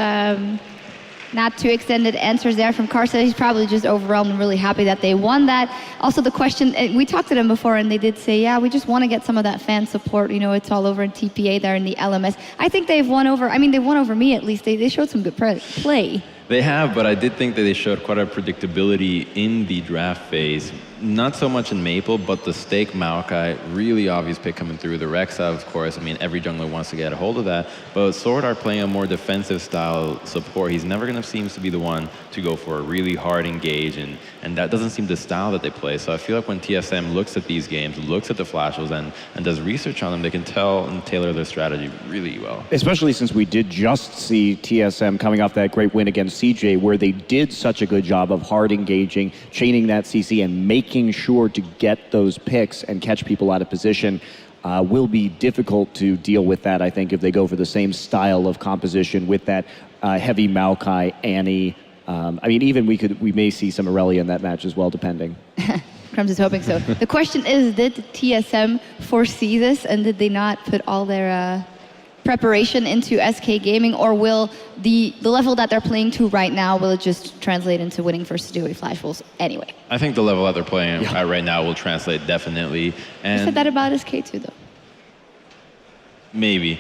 Not too extended answers there from Carson. He's probably just overwhelmed and really happy that they won that. Also, the question, we talked to them before, and they did say, yeah, we just want to get some of that fan support. You know, it's all over in TPA there in the LMS. I think they've won over, they won over me at least. They showed some good play. They have, but I did think that they showed quite a predictability in the draft phase. Not so much in Maple, but the Stake Maokai, really obvious pick coming through. The Rek'Sai, of course, every jungler wants to get a hold of that. But Sword Art playing a more defensive style support, he's never going to seem to be the one to go for a really hard engage, and that doesn't seem the style that they play. So I feel like when TSM looks at these games, looks at the Flashers and does research on them, they can tell and tailor their strategy really well. Especially since we did just see TSM coming off that great win against CJ, where they did such a good job of hard engaging, chaining that CC, and making sure to get those picks and catch people out of position. Will be difficult to deal with that, I think, if they go for the same style of composition with that heavy Maokai, Annie. Even we may see some Aurelia in that match as well, depending. Crumbs is hoping so. The question is, did TSM foresee this, and did they not put all their preparation into SK Gaming, or will the level that they're playing to right now, will it just translate into winning versus Yoi Flash Wolves anyway? I think the level that they're playing at right now will translate definitely. And You said that about SK too, though. Maybe.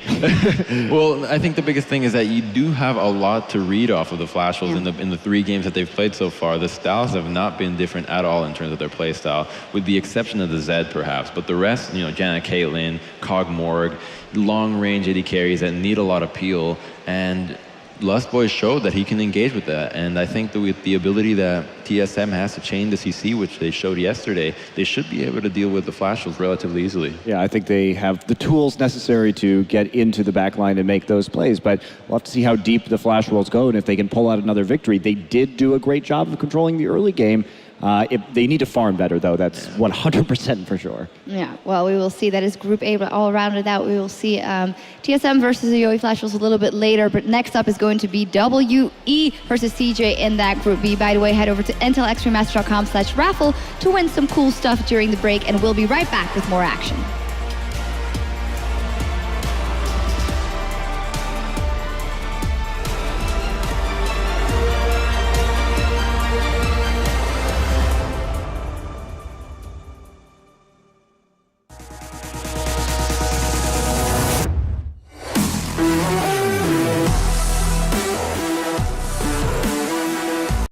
Well, I think the biggest thing is that you do have a lot to read off of the Flash Wolves in the 3 games that they've played so far. The styles have not been different at all in terms of their play style, with the exception of the Zed perhaps. But the rest, Janet Caitlyn, Cog Morg, long-range AD carries that need a lot of peel, and Lustboy showed that he can engage with that. And I think that with the ability that TSM has to chain the CC, which they showed yesterday, they should be able to deal with the Flash Wolves relatively easily. Yeah, I think they have the tools necessary to get into the back line and make those plays, but we'll have to see how deep the Flash Wolves go and if they can pull out another victory. They did do a great job of controlling the early game. If they need to farm better, though, that's 100% for sure. Yeah, well, we will see. That is Group A, but all rounded out, we will see TSM versus the Yoi Flash Wolves a little bit later, but next up is going to be WE versus CJ in that Group B. By the way, head over to intelextrememaster.com/raffle to win some cool stuff during the break, and we'll be right back with more action.